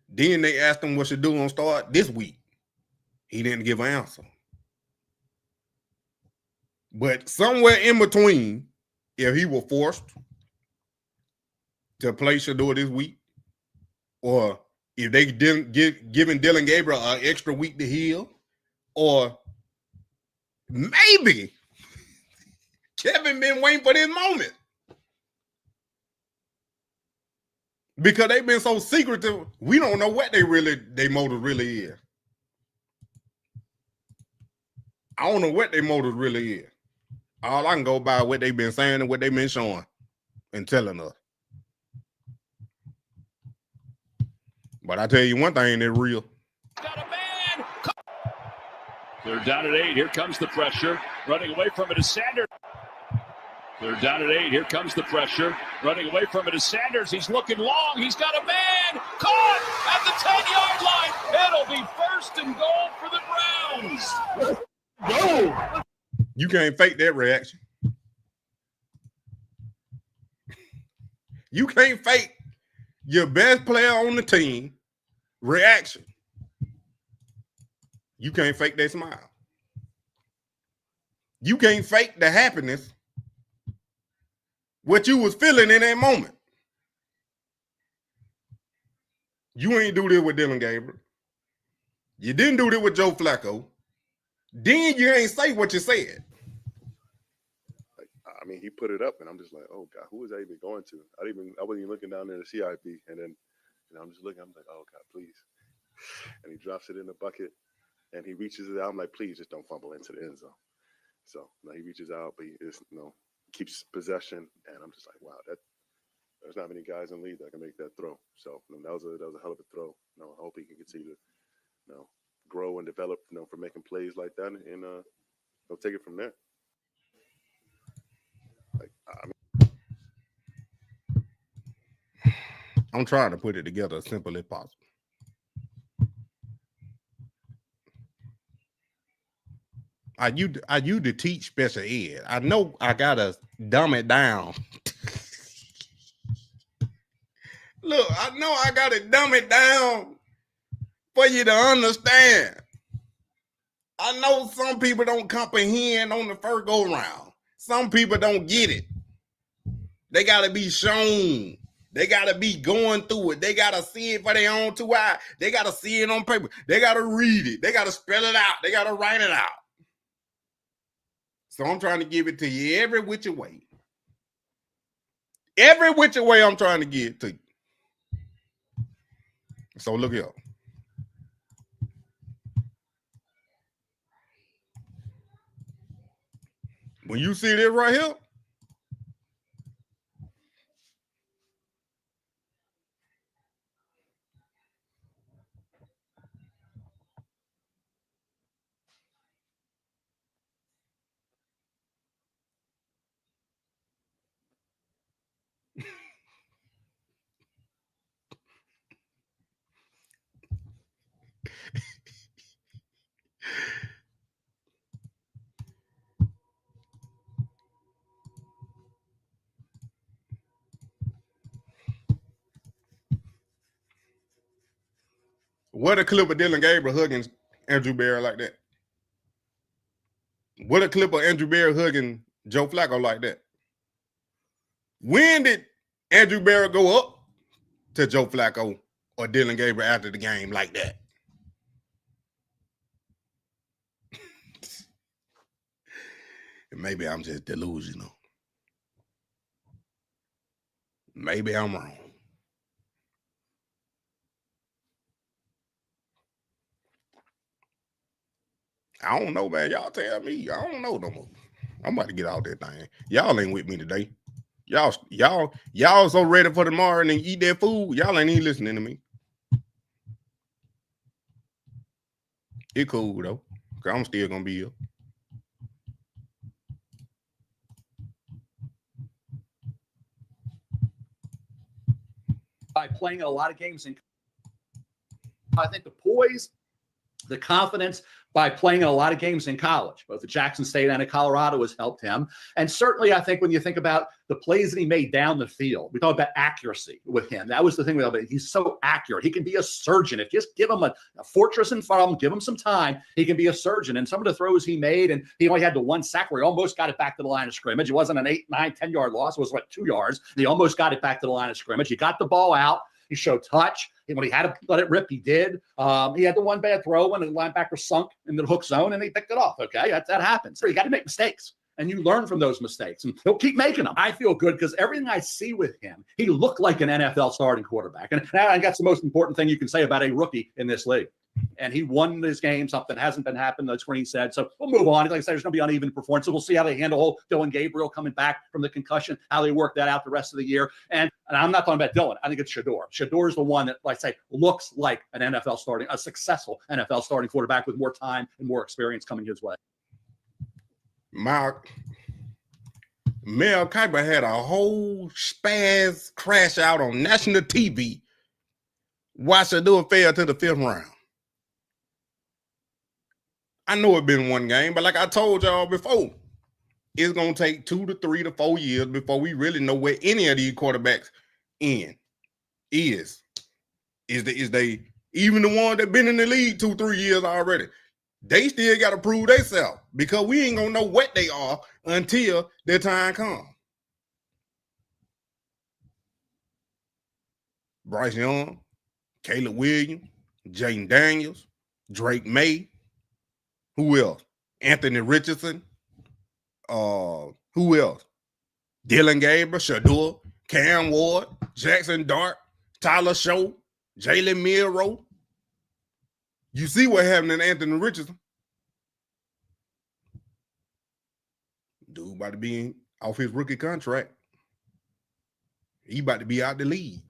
Then they asked him what Shedeur gonna start this week. He didn't give an answer. But somewhere in between, if he were forced to play Shedeur this week, or if they didn't giving Dylan Gabriel an extra week to heal, or maybe Kevin been waiting for this moment. Because they've been so secretive, we don't know what they motive really is. I don't know what their motive really is. All I can go by what they've been saying and what they've been showing and telling us. But I tell you one thing, they're real. They're down at 8. Here comes the pressure. Running away from it is Sanders. They're down at 8. Here comes the pressure. Running away from it is Sanders. He's looking long. He's got a man. Caught at the 10-yard line. It'll be first and goal for the Browns. Go. You can't fake that reaction. You can't fake your best player on the team reaction. You can't fake that smile. You can't fake the happiness. What you was feeling in that moment. You ain't do this with Dylan Gabriel. You didn't do this with Joe Flacco. Then you ain't say what you said. I mean, he put it up, and I'm just like, oh God, who is that even going to? I wasn't even looking down there to CIP, and then I'm just looking. I'm like, oh God, please. And he drops it in the bucket, and he reaches it out. I'm like, please, just don't fumble into the end zone. So he reaches out, but he just keeps possession, and I'm just like, wow, there's not many guys in the league that can make that throw. So that was a hell of a throw. I hope he can continue to grow and develop for making plays like that, and he'll take it from there. I'm trying to put it together as simple as possible. I used to teach special ed. I know I gotta dumb it down. Look, I know I gotta dumb it down for you to understand. I know some people don't comprehend on the first go round. Some people don't get it. They gotta be shown. They gotta be going through it. They gotta see it for their own 2 eyes. They gotta see it on paper. They gotta read it. They gotta spell it out. They gotta write it out. So I'm trying to give it to you every which way. Every which way I'm trying to give it to you. So look here. When you see this right here, What a clip of Dylan Gabriel hugging Andrew Berry like that? What a clip of Andrew Berry hugging Joe Flacco like that? When did Andrew Berry go up to Joe Flacco or Dylan Gabriel after the game like that? Maybe I'm just delusional. Maybe I'm wrong. I don't know, man. Y'all tell me. I don't know no more. I'm about to get out that thing. Y'all ain't with me today. Y'all so ready for tomorrow and eat that food. Y'all ain't even listening to me. It cool though. Cause I'm still gonna be here. By playing a lot of games in, I think the poise, the confidence by playing in a lot of games in college, both at Jackson State and at Colorado, has helped him. And certainly, I think when you think about the plays that he made down the field, we talk about accuracy with him. That was the thing about it. He's so accurate. He can be a surgeon. If you just give him a fortress in front of him, give him some time, he can be a surgeon. And some of the throws he made, and he only had the one sack where he almost got it back to the line of scrimmage. It wasn't an 8, 9, 10-yard loss. It was like 2 yards. He almost got it back to the line of scrimmage. He got the ball out. He showed touch. And when he had to let it rip, he did. He had the one bad throw when the linebacker sunk in the hook zone, and he picked it off. Okay, that happens. You got to make mistakes, and you learn from those mistakes, and he'll keep making them. I feel good because everything I see with him, he looked like an NFL starting quarterback. And that's the most important thing you can say about a rookie in this league. And he won this game. Something hasn't been happening. That's what he said. So we'll move on. Like I said, there's going to be uneven performance. So we'll see how they handle Dylan Gabriel coming back from the concussion, how they work that out the rest of the year. And I'm not talking about Dylan. I think it's Shedeur. Shedeur is the one that, like I say, looks like an NFL starting, a successful NFL starting quarterback with more time and more experience coming his way. Mel Kiper had a whole spaz crash out on national TV. Why Shedeur fell to the 5th round? I know it's been one game, but like I told y'all before, it's going to take 2 to 3 to 4 years before we really know where any of these quarterbacks is they even the one that been in the league 2-3 years already? They still got to prove themselves because we ain't going to know what they are until their time comes. Bryce Young, Caleb Williams, Jaden Daniels, Drake May. Who else? Anthony Richardson. Who else? Dylan Gabriel, Shedeur, Cam Ward, Jackson Dart, Tyler Show, Jalen Milroe. You see what happened to Anthony Richardson? Dude about to be off his rookie contract. He about to be out the league.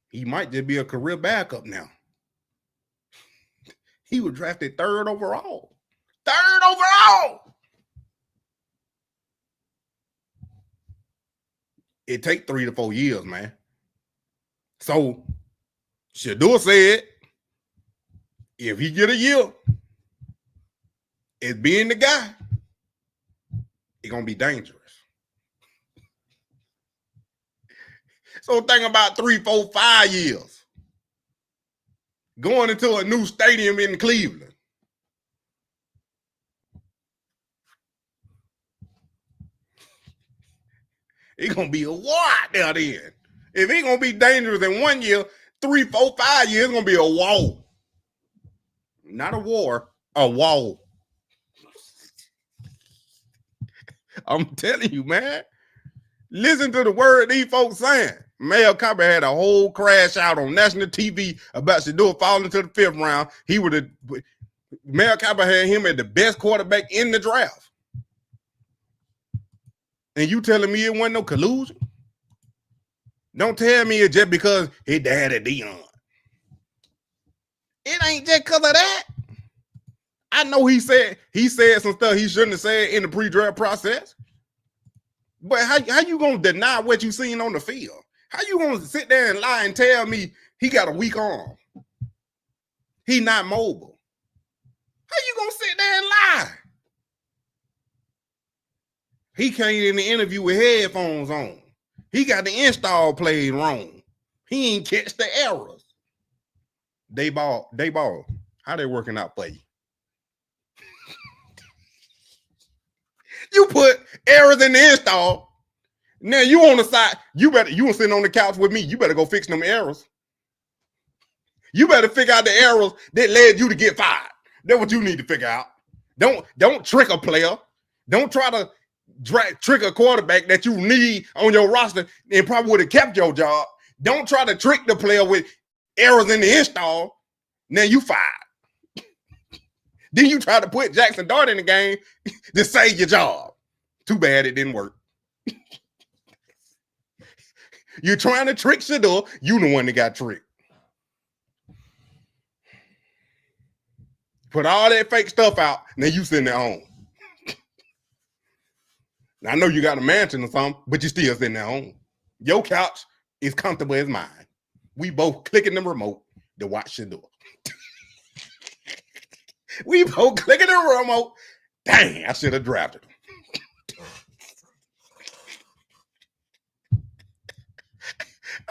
He might just be a career backup now. He was drafted 3rd overall. 3rd overall. It take 3 to 4 years, man. So Shedeur said, if he get a year, as being the guy, it's gonna be dangerous. So think about 3, 4, 5 years. Going into a new stadium in Cleveland. It's going to be a war out there then. If it's going to be dangerous in 1 year, 3, 4, 5 years, it's going to be a war. Not a war, a wall. I'm telling you, man. Listen to the word these folks saying. Mel Kiper had a whole crash out on national TV about Shedeur falling to the 5th round. Mel Kiper had him as the best quarterback in the draft. And you telling me it wasn't no collusion? Don't tell me it's just because his dad is Dion. It ain't just because of that. I know he said some stuff he shouldn't have said in the pre-draft process. But how you gonna deny what you seen on the field? How you gonna sit there and lie and tell me he got a weak arm? He not mobile. How you gonna sit there and lie? He came in the interview with headphones on. He got the install played wrong. He ain't catch the errors. They ball. How they working out for you? You put errors in the install. Now you on the side. You were sitting on the couch with me. You better go fix them errors. You better figure out the errors that led you to get fired. That's what you need to figure out. Don't trick a player. Don't try to trick a quarterback that you need on your roster and probably would have kept your job. Don't try to trick the player with errors in the install. Now you fired. Then you try to put Jackson Dart in the game to save your job. Too bad it didn't work. You're trying to trick Shedeur. You the one that got tricked. Put all that fake stuff out. Now you sitting at home. I know you got a mansion or something, but you still sitting at home. Your couch is comfortable as mine. We both clicking the remote to watch Shedeur. We both clicking the remote. Dang, I should have drafted him.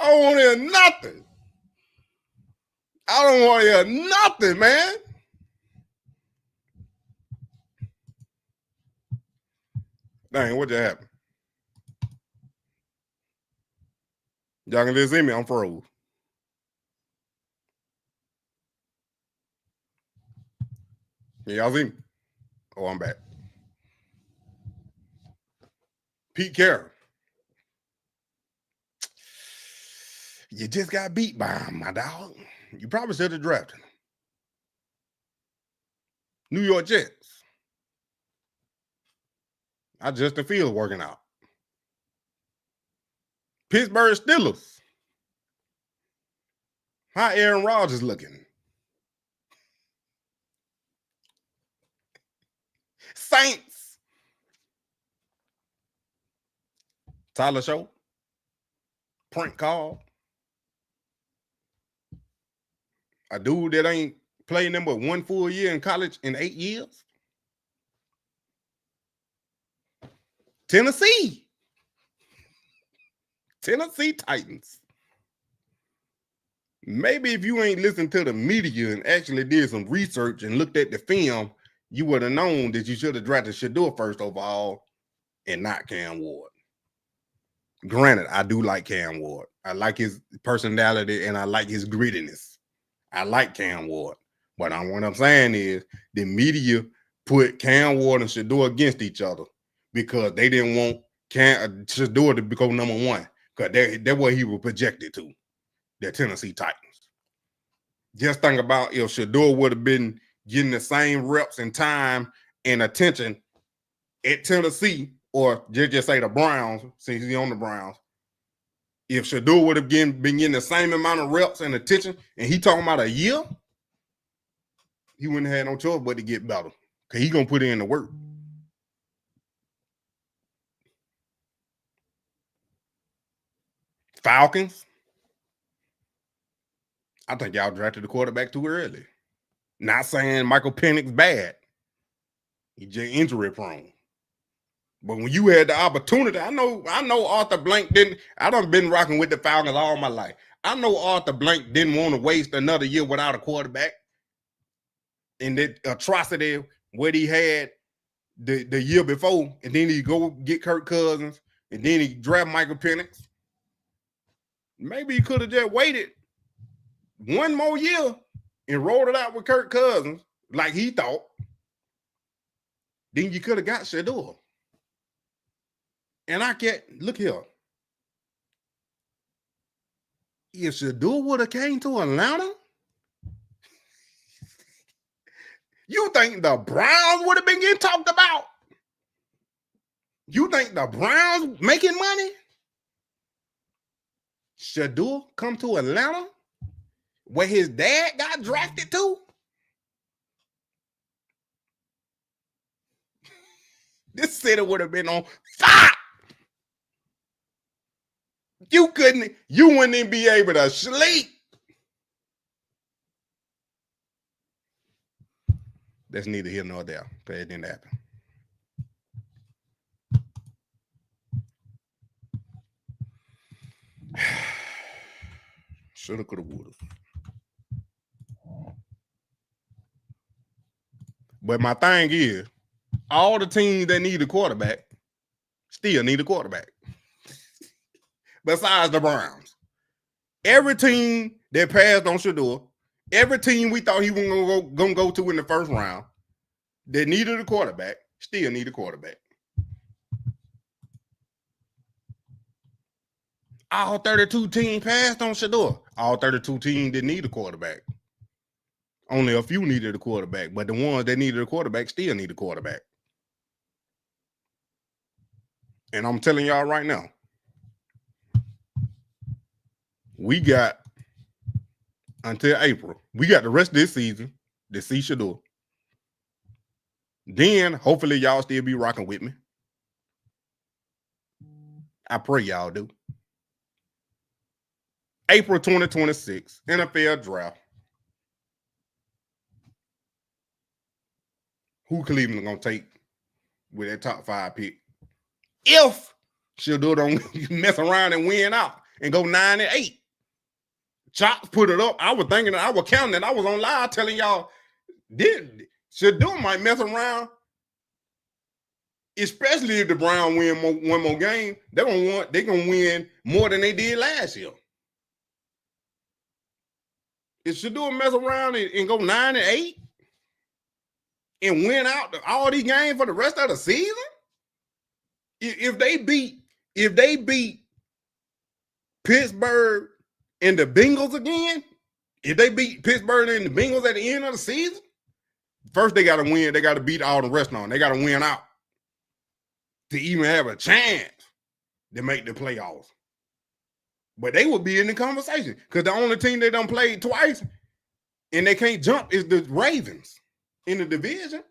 I don't want to hear nothing. I don't want to hear nothing, man. Dang, what just happened? Y'all can just see me. I'm froze. Can y'all see me? Oh, I'm back. Pete Carroll. You just got beat by him, my dog. You probably should have drafted him. New York Jets. Justin Fields working out. Pittsburgh Steelers. How Aaron Rodgers looking? Saints. Tyler Show. Prank call. A dude that ain't played them but one full year in college in 8 years. Tennessee Titans. Maybe if you ain't listened to the media and actually did some research and looked at the film, you would have known that you should have drafted Shedeur first overall and not Cam Ward. Granted, I do like Cam Ward. I like his personality and I like his grittiness. I like Cam Ward. But what I'm saying is the media put Cam Ward and Shedeur against each other because they didn't want Shedeur to become number one because that's what he was projected to, the Tennessee Titans. Just think about if Shedeur would have been getting the same reps and time and attention at Tennessee, or just say the Browns, since he's on the Browns. If Shedeur would have been getting the same amount of reps and attention, and he talking about a year, he wouldn't have had no choice but to get better because he's going to put in the work. Falcons. I think y'all drafted the quarterback too early. Not saying Michael Penix bad. He's just injury prone. But when you had the opportunity, I know Arthur Blank didn't. I done been rocking with the Falcons all my life. I know Arthur Blank didn't want to waste another year without a quarterback. And that atrocity what he had the year before, and then he go get Kirk Cousins, and then he draft Michael Penix. Maybe he could have just waited one more year and rolled it out with Kirk Cousins like he thought. Then you could have got Shedeur. And look here. If Shedeur would have came to Atlanta, you think the Browns would have been getting talked about? You think the Browns making money? Shedeur come to Atlanta where his dad got drafted to? This city would have been on fire. You wouldn't even be able to sleep. That's neither here nor there. But it didn't happen. Shoulda, coulda, woulda. But my thing is, all the teams that need a quarterback still need a quarterback. Besides the Browns. Every team that passed on Shedeur, every team we thought he was gonna go to in the first round that needed a quarterback, still need a quarterback. All 32 teams passed on Shedeur. All 32 teams didn't need a quarterback. Only a few needed a quarterback, but the ones that needed a quarterback still need a quarterback. And I'm telling y'all right now, we got until April. We got the rest of this season to see Shedeur. Then, hopefully, y'all still be rocking with me. I pray y'all do. April 2026, NFL draft. Who Cleveland gonna take with that top 5 pick? If Shedeur don't mess around and win out and go 9-8. Chops put it up. I was thinking, I was counting it. I was on live telling y'all, Shedeur might mess around, especially if the Browns win one more game. They're gonna win more than they did last year. If Shedeur mess around and go 9-8 and win out all these games for the rest of the season, if they beat Pittsburgh and the Bengals again, if they beat Pittsburgh and the Bengals at the end of the season, first they got to win. They got to beat all the rest of them. They got to win out to even have a chance to make the playoffs. But they would be in the conversation because the only team they done played twice and they can't jump is the Ravens in the division.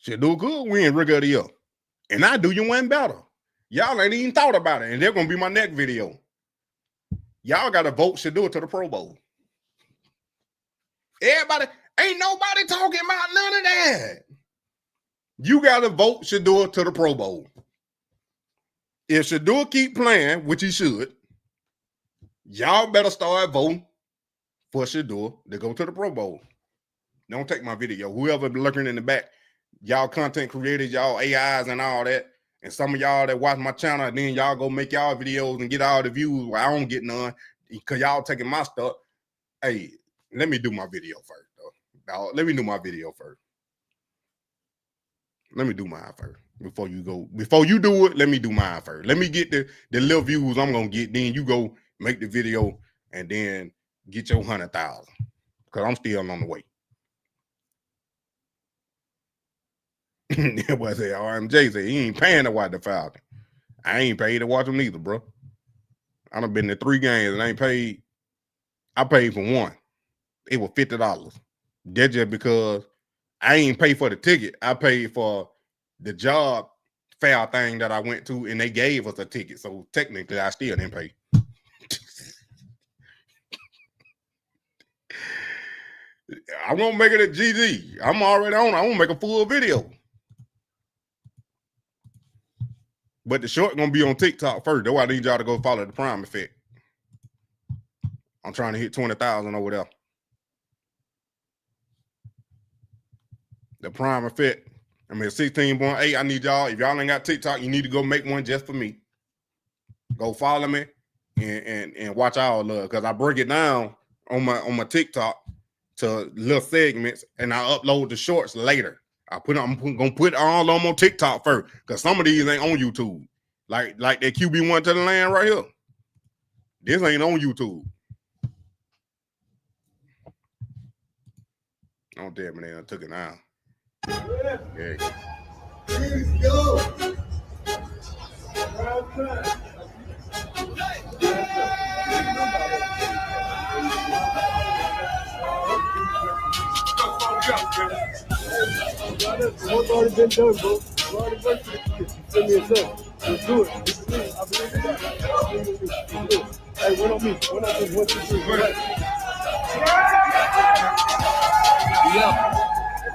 Shedeur could win Rookie of the Year. And I do you one better. Y'all ain't even thought about it. And they're going to be my next video. Y'all got to vote Shedeur to the Pro Bowl. Everybody, ain't nobody talking about none of that. You got to vote Shedeur to the Pro Bowl. If Shedeur keep playing, which he should, y'all better start voting for Shedeur to go to the Pro Bowl. Don't take my video. Whoever lurking in the back, y'all content creators, y'all AIs and all that, and some of y'all that watch my channel, and then y'all go make y'all videos and get all the views where I don't get none because y'all taking my stuff. Hey, let me do my video first, though. Let me do my video first. Let me do mine first. Before you go, before you do it, let me do mine first. Let me get the little views I'm gonna get. Then you go make the video and then get your 100,000. Because I'm still on the way. That boy say RMJ say he ain't paying to watch the Falcon. I ain't paid to watch them neither, bro. I done been to 3 games and I ain't paid. I paid for one. It was $50. That's just because I ain't pay for the ticket. I paid for the job fair thing that I went to, and they gave us a ticket. So technically, I still didn't pay. I won't make it a GG. I'm already on. I won't make a full video. But the short gonna be on TikTok first. That's why I need y'all to go follow the Prime Effect. I'm trying to hit 20,000 over there. The Prime Effect. I mean, 16.8. I need y'all. If y'all ain't got TikTok, you need to go make one just for me. Go follow me and watch all love, because I break it down on my TikTok to little segments, and I upload the shorts later. I'm gonna put all of them on TikTok first, because some of these ain't on YouTube. Like that QB1 to the land right here. This ain't on YouTube. Don't tell me they done took it now. Yeah. What's already been done, bro? We already worked for the kids. Send me a son. Let's do it. This is me. I believe in that. Hey, one on me. 1, 2, 3. Go ahead.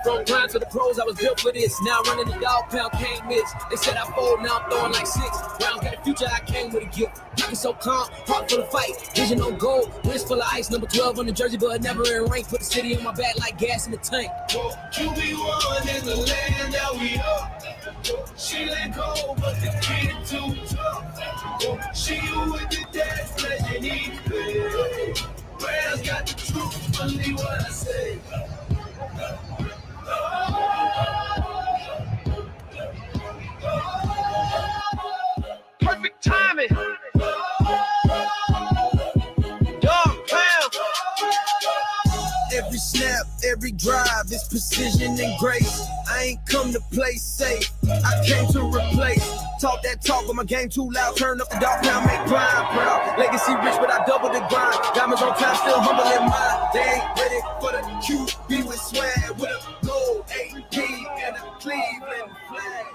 From grind to the pros, I was built for this. Now running the dog pound, can't miss. They said I fold, now I'm throwing like 6 rounds. Got the future, I came with a gift. Pocket so calm, heart full of fight. Vision on gold, wrist full of ice. Number 12 on the jersey, but never in rank. Put the city on my back like gas in the tank. QB1 in the land that we up. She let go, but the kid too tough. She with the death, legend, he play. Rams got the truth, believe what I say. Perfect timing. Dog pound. Every snap, every drive is precision and grace. I ain't come to play safe, I came to replace. Talk that talk, but my game too loud. Turn up the dog pound, make prime proud. Legacy rich, but I double the grind. Diamonds on time, still humble in mind. They ain't ready for the QB with swag, with a gold AP and a Cleveland flag.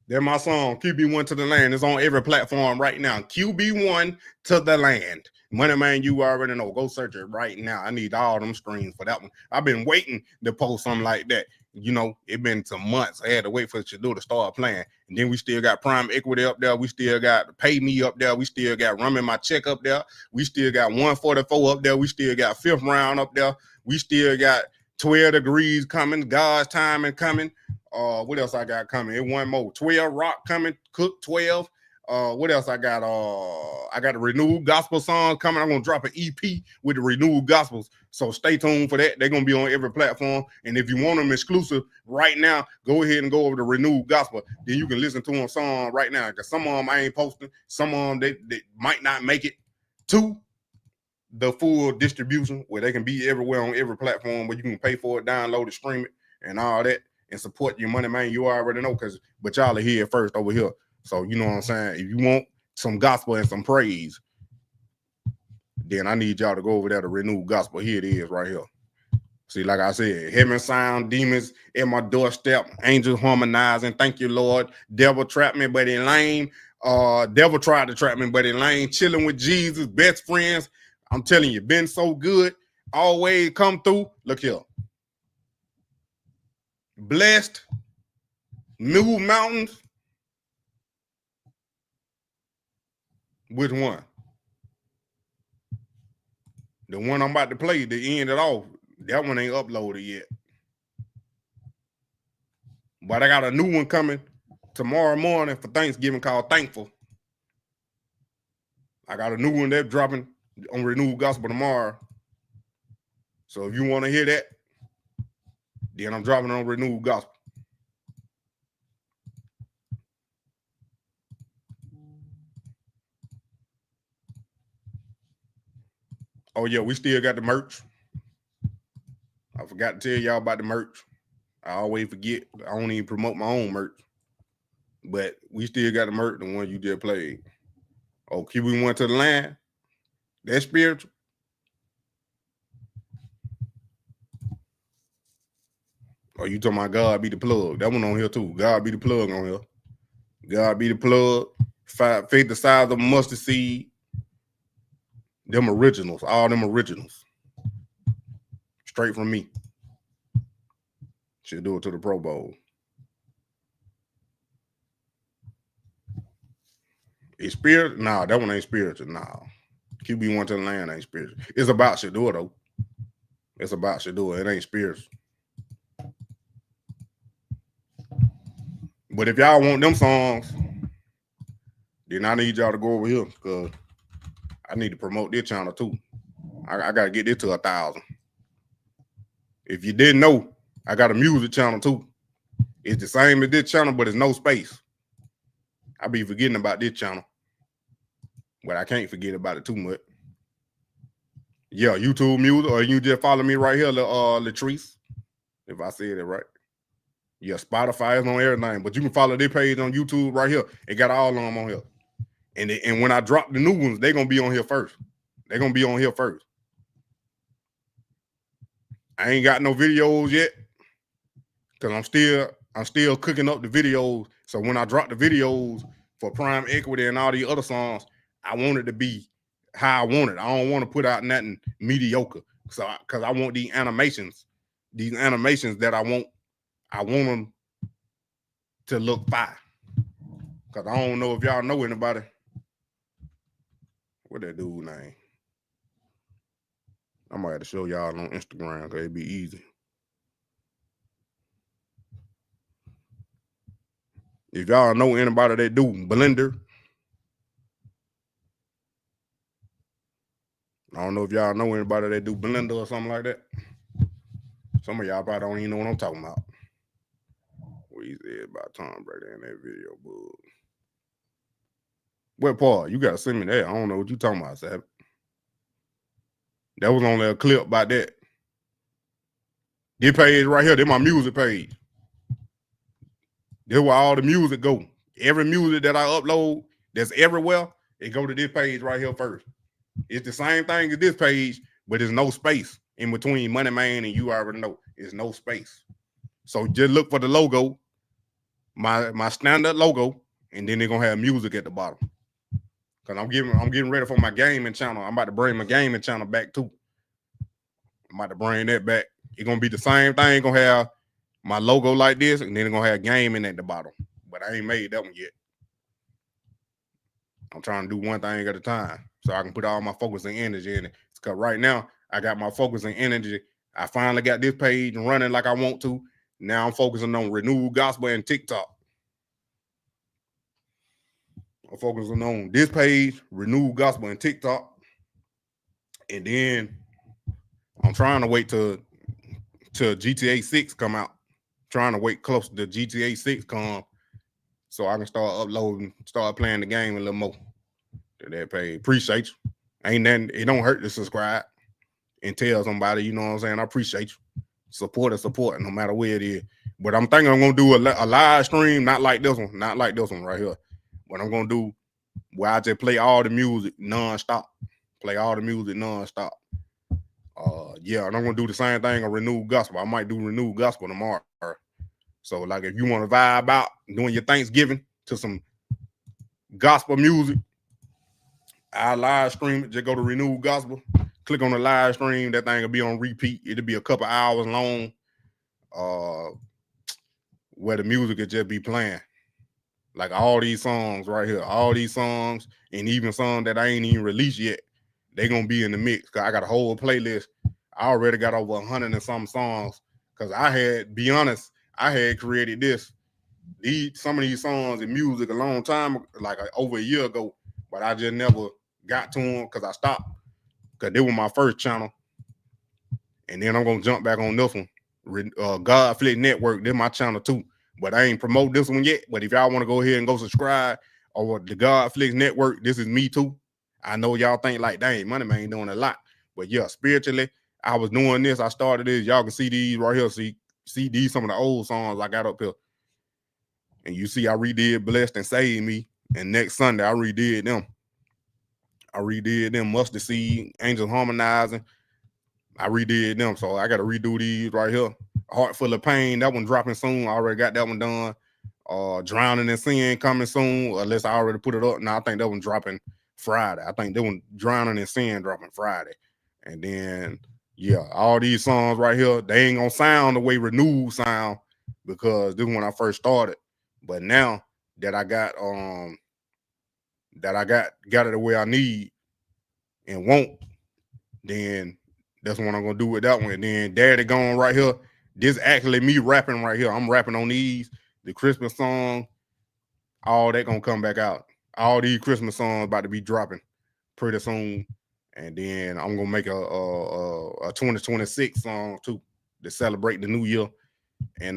That's my song, QB1 to the Land. It's on every platform right now. QB1 to the Land. Money Man, you already know. Go search it right now. I need all them screens for that one. I've been waiting to post something like that. You know, it's been some months. I had to wait for Shedeur to start playing. And then we still got Prime Equity up there. We still got Pay Me up there. We still got Running My Check up there. We still got 144 up there. We still got 5th Round up there. We still got 12 Degrees coming. God's Timing coming. What else I got coming? And one more. 12 Rock coming. Cook 12. What else I got? I got a renewed gospel song coming. I'm gonna drop an EP with the renewed gospels. So stay tuned for that. They're gonna be on every platform. And if you want them exclusive right now, go ahead and go over to renewed gospel. Then you can listen to them song right now. Because some of them I ain't posting. Some of them they might not make it to the full distribution where they can be everywhere on every platform where you can pay for it, download it, stream it, and all that, and support your money, man. You already know, but y'all are here first over here. So you know what I'm saying? If you want some gospel and some praise, then I need y'all to go over there to Renewed Gospel. Here it is right here. See, like I said, heaven sound, demons at my doorstep, angels harmonizing. Thank you, Lord. Devil trapped me, but he lame. Devil tried to trap me, but he lame. Chilling with Jesus, best friends. I'm telling you, been so good. Always come through. Look here. Blessed. Move mountains. Which one? The one I'm about to play, the end it off. That one ain't uploaded yet. But I got a new one coming tomorrow morning for Thanksgiving called Thankful. I got a new one that's dropping on Renewed Gospel tomorrow. So if you want to hear that, then I'm dropping on Renewed Gospel. Oh, yeah, we still got the merch. I forgot to tell y'all about the merch. I always forget. I don't even promote my own merch. But we still got the merch, the one you just played. Oh, QB1 to the Land. That's spiritual. Oh, you talking about God be the plug. That one on here too. God be the plug on here. God be the plug. Faith the size of a mustard seed. Them originals. All them originals. Straight from me. Should do it to the Pro Bowl. It's spiritual? Nah, that one ain't spiritual. Nah. QB1 to the Land ain't spiritual. It's about Shedeur, though. It's about Shedeur. It ain't spiritual. But if y'all want them songs, then I need y'all to go over here because I need to promote this channel too. I got to get this to 1,000. If you didn't know, I got a music channel too. It's the same as this channel, but it's no space. I be forgetting about this channel, but I can't forget about it too much. Yeah, YouTube music, or you just follow me right here, Latrice, if I said it right. Yeah, Spotify is on everything, but you can follow their page on YouTube right here. It got all of them on here. And when I drop the new ones, they're going to be on here first. They're going to be on here first. I ain't got no videos yet because I'm still cooking up the videos. So when I drop the videos for Prime Equity and all these other songs, I want it to be how I want it. I don't want to put out nothing mediocre. So because I want these animations these animations that I want them to look fire. Cause I don't know if y'all know anybody. What that dude name? I might have to show y'all on Instagram because it'd be easy. If y'all know anybody that do Blender, I don't know if y'all know anybody that do Blender or something like that. Some of y'all probably don't even know what I'm talking about. What he said about Tom Brady in that video, bug. What part? You gotta send me that. I don't know what you talking about, Savage. That was only a clip about that. This page right here, this my music page. This where all the music go. Every music that I upload that's everywhere, it go to this page right here first. It's the same thing as this page, but there's no space in between Money Man and you already know. There's no space. So just look for the logo, my standard logo, and then they're gonna have music at the bottom. Cause I'm getting ready for my gaming channel. I'm about to bring my gaming channel back too. I'm about to bring that back. It's gonna be the same thing. Gonna have my logo like this, and then it's gonna have gaming at the bottom. But I ain't made that one yet. I'm trying to do one thing at a time so I can put all my focus and energy in it. Because right now, I got my focus and energy. I finally got this page running like I want to. Now I'm focusing on Renewed Gospel and TikTok. I'm focusing on this page, Renewed Gospel and TikTok. And then I'm trying to wait till GTA 6 come out. Trying to wait close to GTA 6 come so I can start uploading, start playing the game a little more. To that page. Appreciate you. Ain't nothing, it don't hurt to subscribe and tell somebody, you know what I'm saying? I appreciate you. Support, no matter where it is. But I'm thinking I'm gonna do a live stream, not like this one right here. But I'm gonna do where I just play all the music non-stop. Yeah, and I'm gonna do the same thing on Renewed Gospel. I might do Renewed Gospel tomorrow. So, like, if you want to vibe out doing your Thanksgiving to some gospel music, I live stream it. Just go to Renewed Gospel, click on the live stream. That thing will be on repeat. It'll be a couple hours long, where the music will just be playing. Like all these songs right here, all these songs, and even some that I ain't even released yet, they gonna be in the mix. Cause I got a whole playlist. I already got over 100 and some songs. Cause I had created some of these songs and music a long time, like over a year ago, but I just never got to them because I stopped. Cause they were my first channel. And then I'm gonna jump back on this one. Godflick Network, they're my channel too. But I ain't promote this one yet. But if y'all want to go ahead and go subscribe or the Godflick Network, this is me too. I know y'all think like, dang, Money Man doing a lot. But yeah, spiritually, I was doing this. I started this. Y'all can see these right here. See these, some of the old songs I got up here. And you see I redid Blessed and Save Me. And next Sunday, I redid them. Mustard Seed, Angels Harmonizing. I redid them. So I got to redo these right here. Heart Full of Pain, that one dropping soon. I already got that one done. Drowning in Sin coming soon, unless I already put it up. Now I think that one dropping Friday. I think that one Drowning in Sin dropping Friday. And then, yeah, all these songs right here, they ain't gonna sound the way Renewed sound because this is when I first started. But now that I got it the way I need and want, then that's what I'm gonna do with that one. And then Daddy Gone right here. This actually me rapping right here. I'm rapping on these, the Christmas song, all that gonna come back out. All these Christmas songs about to be dropping pretty soon. And then I'm gonna make a 2026 song too to celebrate the new year. And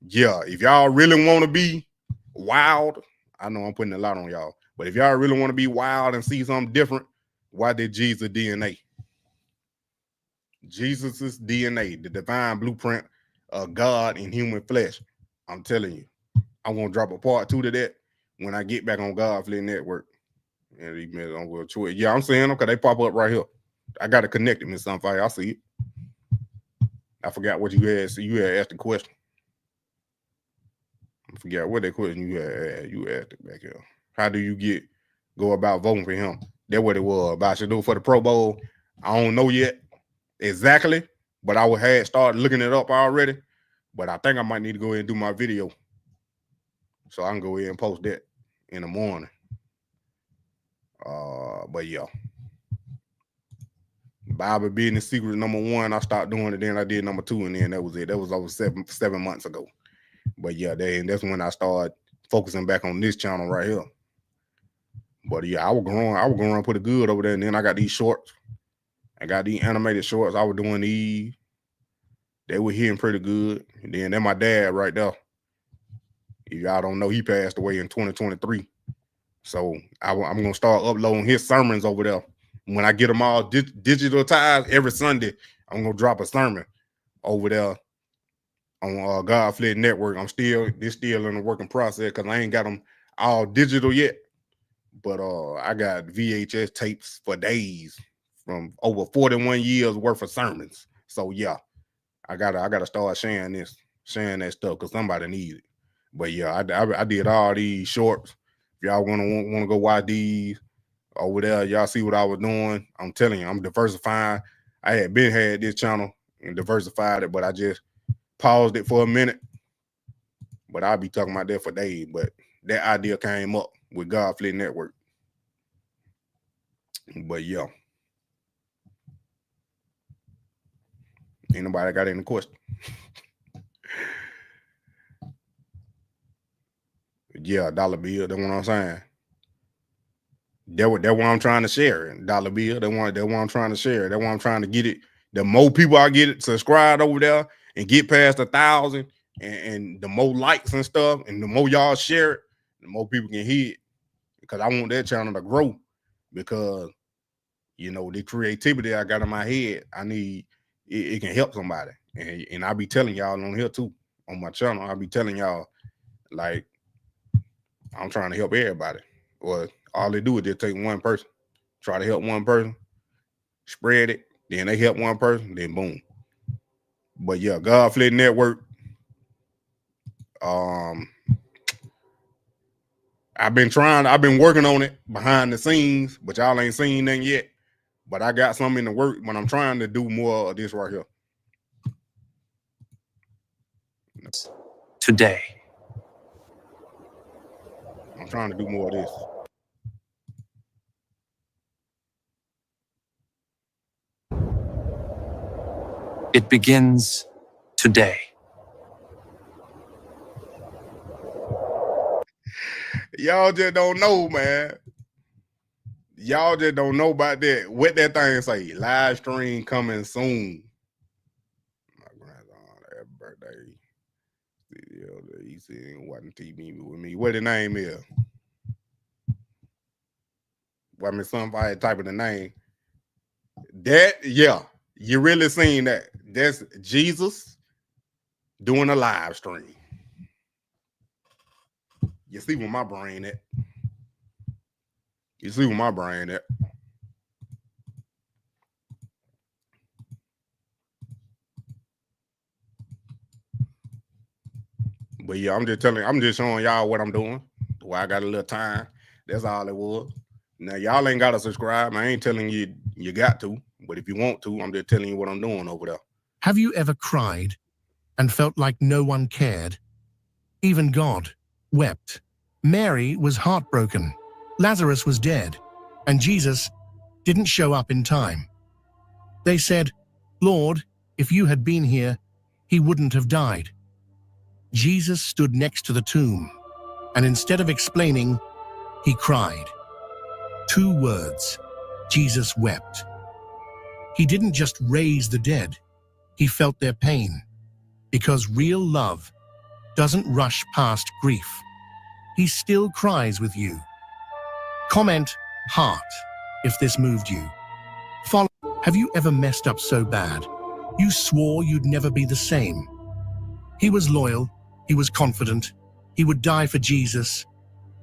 yeah, if y'all really want to be wild, I know I'm putting a lot on y'all, but if y'all really want to be wild and see something different, why did Jesus DNA? Jesus's DNA, the divine blueprint of God in human flesh. I'm telling you, I'm gonna drop a part 2 to that when I get back on Godflick Network. And I'm gonna choose. Yeah, I'm saying them because they pop up right here. I gotta connect them in some way. I see it. I forgot what you had. So you had asked the question. I forgot what that question you had. You asked it back here. How do you go about voting for him? That's what it was about. Shedeur for the Pro Bowl. I don't know yet exactly, but I had started looking it up already. But I think I might need to go ahead and do my video, so I can go ahead and post that in the morning. But yeah, Bible Business Secret #1. I started doing it, then I did #2, and then that was it. That was over seven months ago. But yeah, that's when I started focusing back on this channel right here. But yeah, I was growing pretty good over there, and then I got these shorts. I got these animated shorts. I was doing these. They were hitting pretty good. And then my dad right there. If y'all don't know, he passed away in 2023. So I'm going to start uploading his sermons over there. When I get them all digitalized every Sunday, I'm going to drop a sermon over there on Godfled Network. This still in the working process because I ain't got them all digital yet. But I got VHS tapes for days from over 41 years worth of sermons. So yeah, I gotta start sharing that stuff because somebody needs it. But yeah, I did all these shorts. If y'all want to go watch these over there, y'all see what I was doing. I'm telling you, I'm diversifying. I had this channel and diversified it, but I just paused it for a minute. But I'll be talking about that for days. But that idea came up with Godfled Network. But yeah. Anybody got any question? Yeah, dollar bill. That's what I'm saying. That's what I'm trying to share. Dollar bill. That's what I'm trying to share. That's what I'm trying to get it. The more people I get it subscribed over there and get past 1,000, and the more likes and stuff, and the more y'all share it, the more people can hear it. Because I want that channel to grow. Because the creativity I got in my head, I need it can help somebody. And I be telling y'all on here too, on my channel, I be telling y'all, like, I'm trying to help everybody. Or all they do is just take one person, try to help one person, spread it, then they help one person, then boom. But yeah, Godfled Network. I've been working on it behind the scenes, but y'all ain't seen nothing yet. But I got something in the work when I'm trying to do more of this right here. Today. I'm trying to do more of this. It begins today. Y'all just don't know, man. Y'all just don't know about that. What that thing say? Live stream coming soon. My grandson, happy birthday. He said watching TV with me. What the name is? Why my son probably typing the name? That, yeah, you really seen that. That's Jesus doing a live stream. You see where my brain at. You see where my brain at. But yeah, I'm just showing y'all what I'm doing. Why I got a little time. That's all it was. Now y'all ain't gotta subscribe. I ain't telling you you got to, but if you want to, I'm just telling you what I'm doing over there. Have you ever cried and felt like no one cared? Even God wept. Mary was heartbroken. Lazarus was dead, and Jesus didn't show up in time. They said, "Lord, if you had been here, he wouldn't have died." Jesus stood next to the tomb, and instead of explaining, he cried. 2 words, Jesus wept. He didn't just raise the dead, he felt their pain, because real love doesn't rush past grief. He still cries with you. Comment heart if this moved you. Follow. Have you ever messed up so bad you swore you'd never be the same? He was loyal, he was confident, he would die for Jesus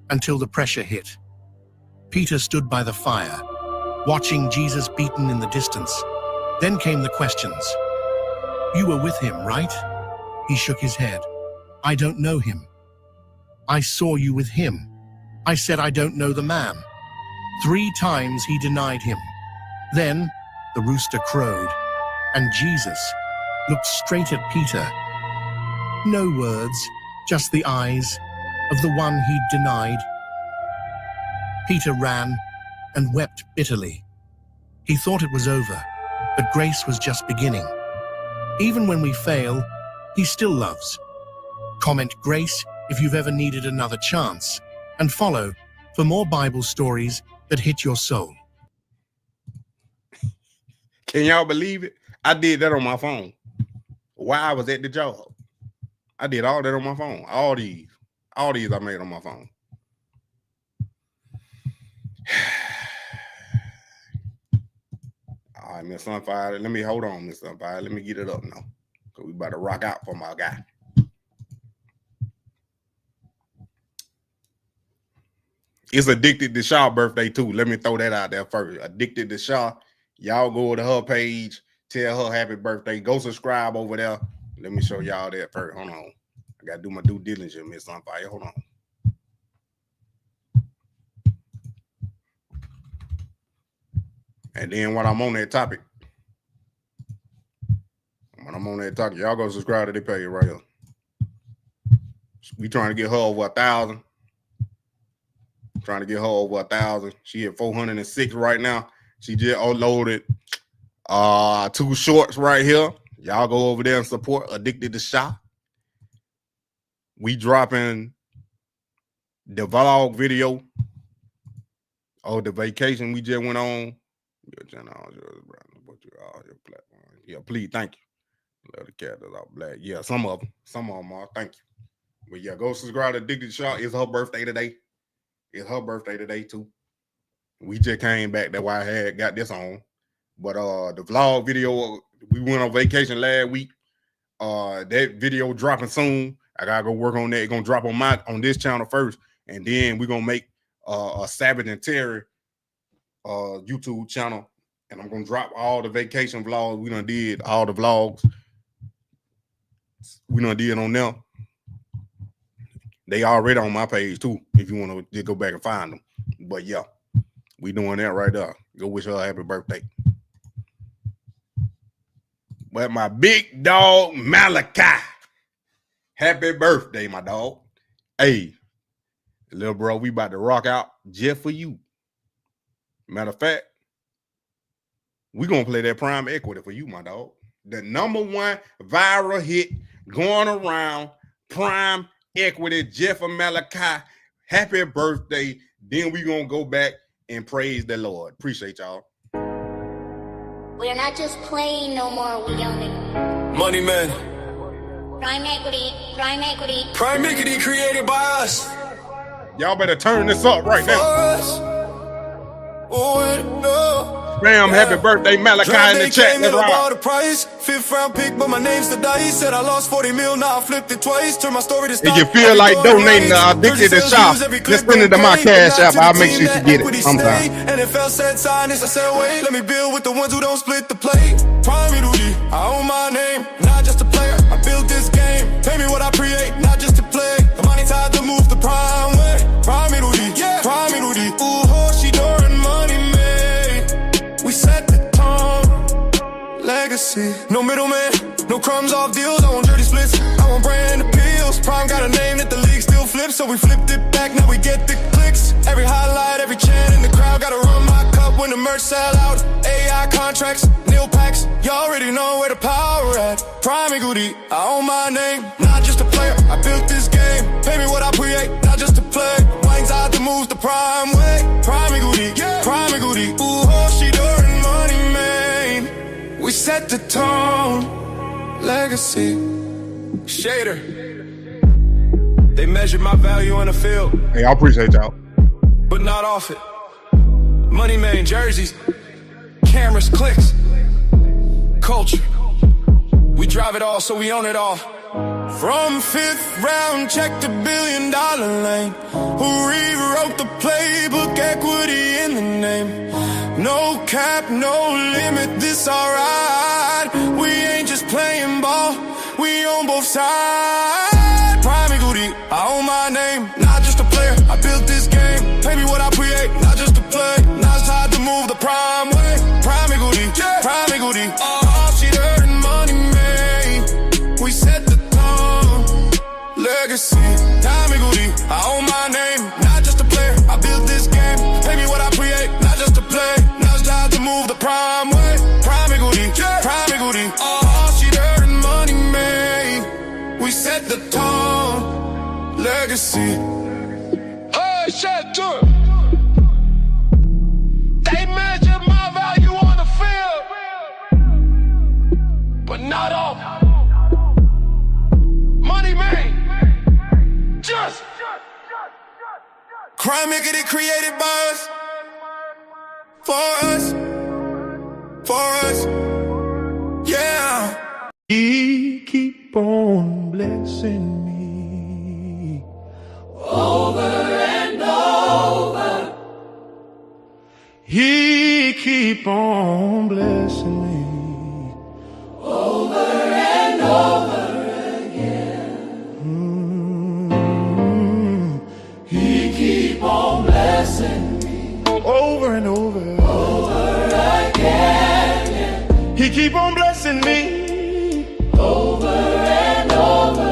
until the pressure hit. Peter stood by the fire, watching Jesus beaten in the distance. Then came the questions. "You were with him, right?" He shook his head. "I don't know him." "I saw you with him." I said, "I don't know the man." 3 times he denied him. Then the rooster crowed, and Jesus looked straight at Peter. No words, just the eyes of the one he'd denied. Peter ran and wept bitterly. He thought it was over, but grace was just beginning. Even when we fail, he still loves. Comment grace if you've ever needed another chance, and follow for more Bible stories that hit your soul. Can y'all believe it? I did that on my phone while I was at the job. I did all that on my phone. All these I made on my phone. All right, Miss Sunfire. Let me hold on, Miss Sunfire. Let me get it up now. Cause we about to rock out for my guy. It's Addicted to Shaw birthday too. Let me throw that out there first. Addicted to Shaw. Y'all go to her page, tell her happy birthday. Go subscribe over there. Let me show y'all that first. Hold on. I gotta do my due diligence, Miss Sunfire. Hold on. And then when I'm on that topic, y'all go subscribe to the page right here. We trying to get her over 1,000. Trying to get her over 1,000. She at 406 right now. She just uploaded 2 shorts right here. Y'all go over there and support Addicted to Shop. We dropping the vlog video of the vacation we just went on. Yeah, please, thank you. Love the cat that's all black. Yeah, some of them are. Thank you. But yeah, go subscribe to Addicted to Shop. It's her birthday today. It's her birthday today too. We just came back. That's why I had got this on. But the vlog video, we went on vacation last week. That video dropping soon. I gotta go work on that. It's gonna drop on this channel first, and then we're gonna make a Sabbath and Terry YouTube channel, and I'm gonna drop all the vacation vlogs. We done did all the vlogs. We done did on them. They already on my page too, if you want to just go back and find them. But yeah, we doing that right there. Go wish her a happy birthday. But my big dog Malachi, happy birthday, my dog. Hey, little bro, we about to rock out just for you. Matter of fact, we gonna play that Prime Equity for you, my dog. The #1 viral hit going around, Prime Equity, Jeff and Malachi. Happy birthday. Then we gonna go back and praise the Lord. Appreciate y'all. We're not just playing no more, we own it. Money man. Prime Equity, Prime Equity. Prime Equity created by us. Y'all better turn this up right now. Oh, no. Bam, happy birthday, Malachi in the chat. Let's rock. The price, 5th round pick, but my name's the dice. Said I lost 40 mil, now I flipped it twice. Turn my story to stop. If you feel like donating to Addicted to Shop, just send it to my cash app. I'll make sure you get it sometime. NFL said sign this, I said wait, let me build with the ones who don't split the plate. Prime Equity, I own my name, not just a player. I built this game, pay me what I create, not just to play. The money tied to move the prime way. Prime Equity, yeah. Prime Equity, ooh, Shedeur and money made. We set the tone, legacy. No middleman, no crumbs off deals. I want dirty splits, I want brand appeals. Prime got a name that the league still flips, so we flipped it back, now we get the clicks. Every highlight, every chant in the crowd, gotta run my cup when the merch sell out. AI contracts, nil packs, you already know where the power at. Prime Equity, I own my name, not just a player. I built this game, pay me what I create, not just to play. Wines out to move the prime way. Prime Equity, yeah. Prime Equity, ooh, Shedeur and money man. We set the tone, legacy. Shedeur, they measured my value on the field. Hey, I appreciate y'all, but not off it. Money man jerseys, cameras, clicks, culture. We drive it all, so we own it all. From 5th round, check the $1 billion lane. Who rewrote the playbook, equity in the name. No cap, no limit, this alright. We ain't just playing ball, we on both sides. Prime Equity, I own my name, not just a player. I built this game, pay me what I create, not just to play. Now it's time to move the prime way. Prime Equity, yeah. Prime Equity, Shedeur and money man. legacy. Hey, Shedeur. They measure my value on the field, but not off. Money made. Just. Crime making it created by us. For us. For us. Yeah. He keep on blessing me over and over. He keep on blessing me over and over again. He keep on blessing me over and over again. He keep on blessing me over and over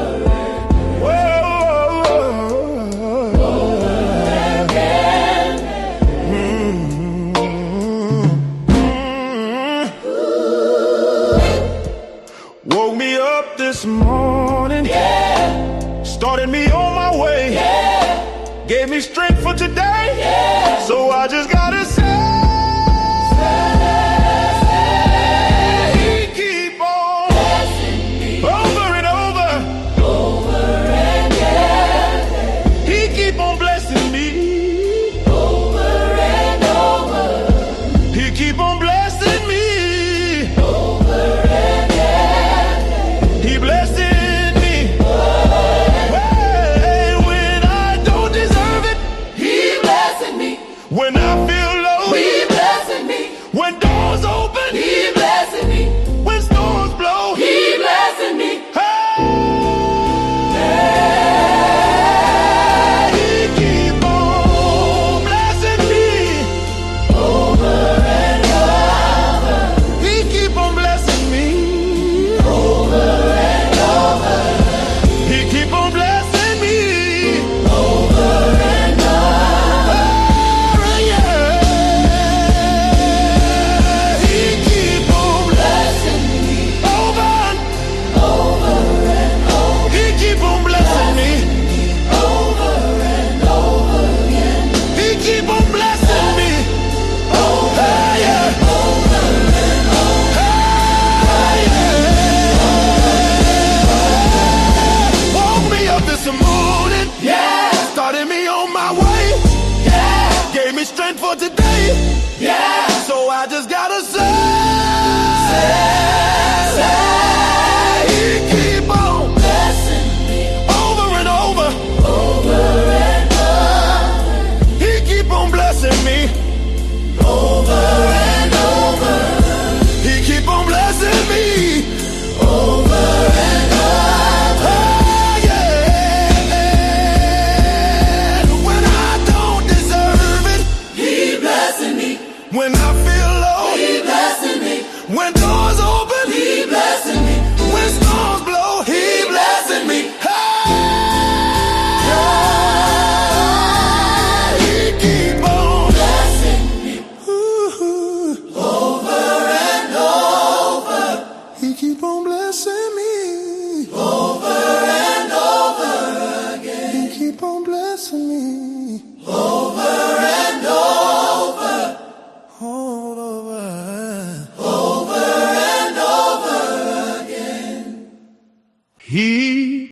again. Woke me up this morning, started me on my way, gave me strength for today, so I just got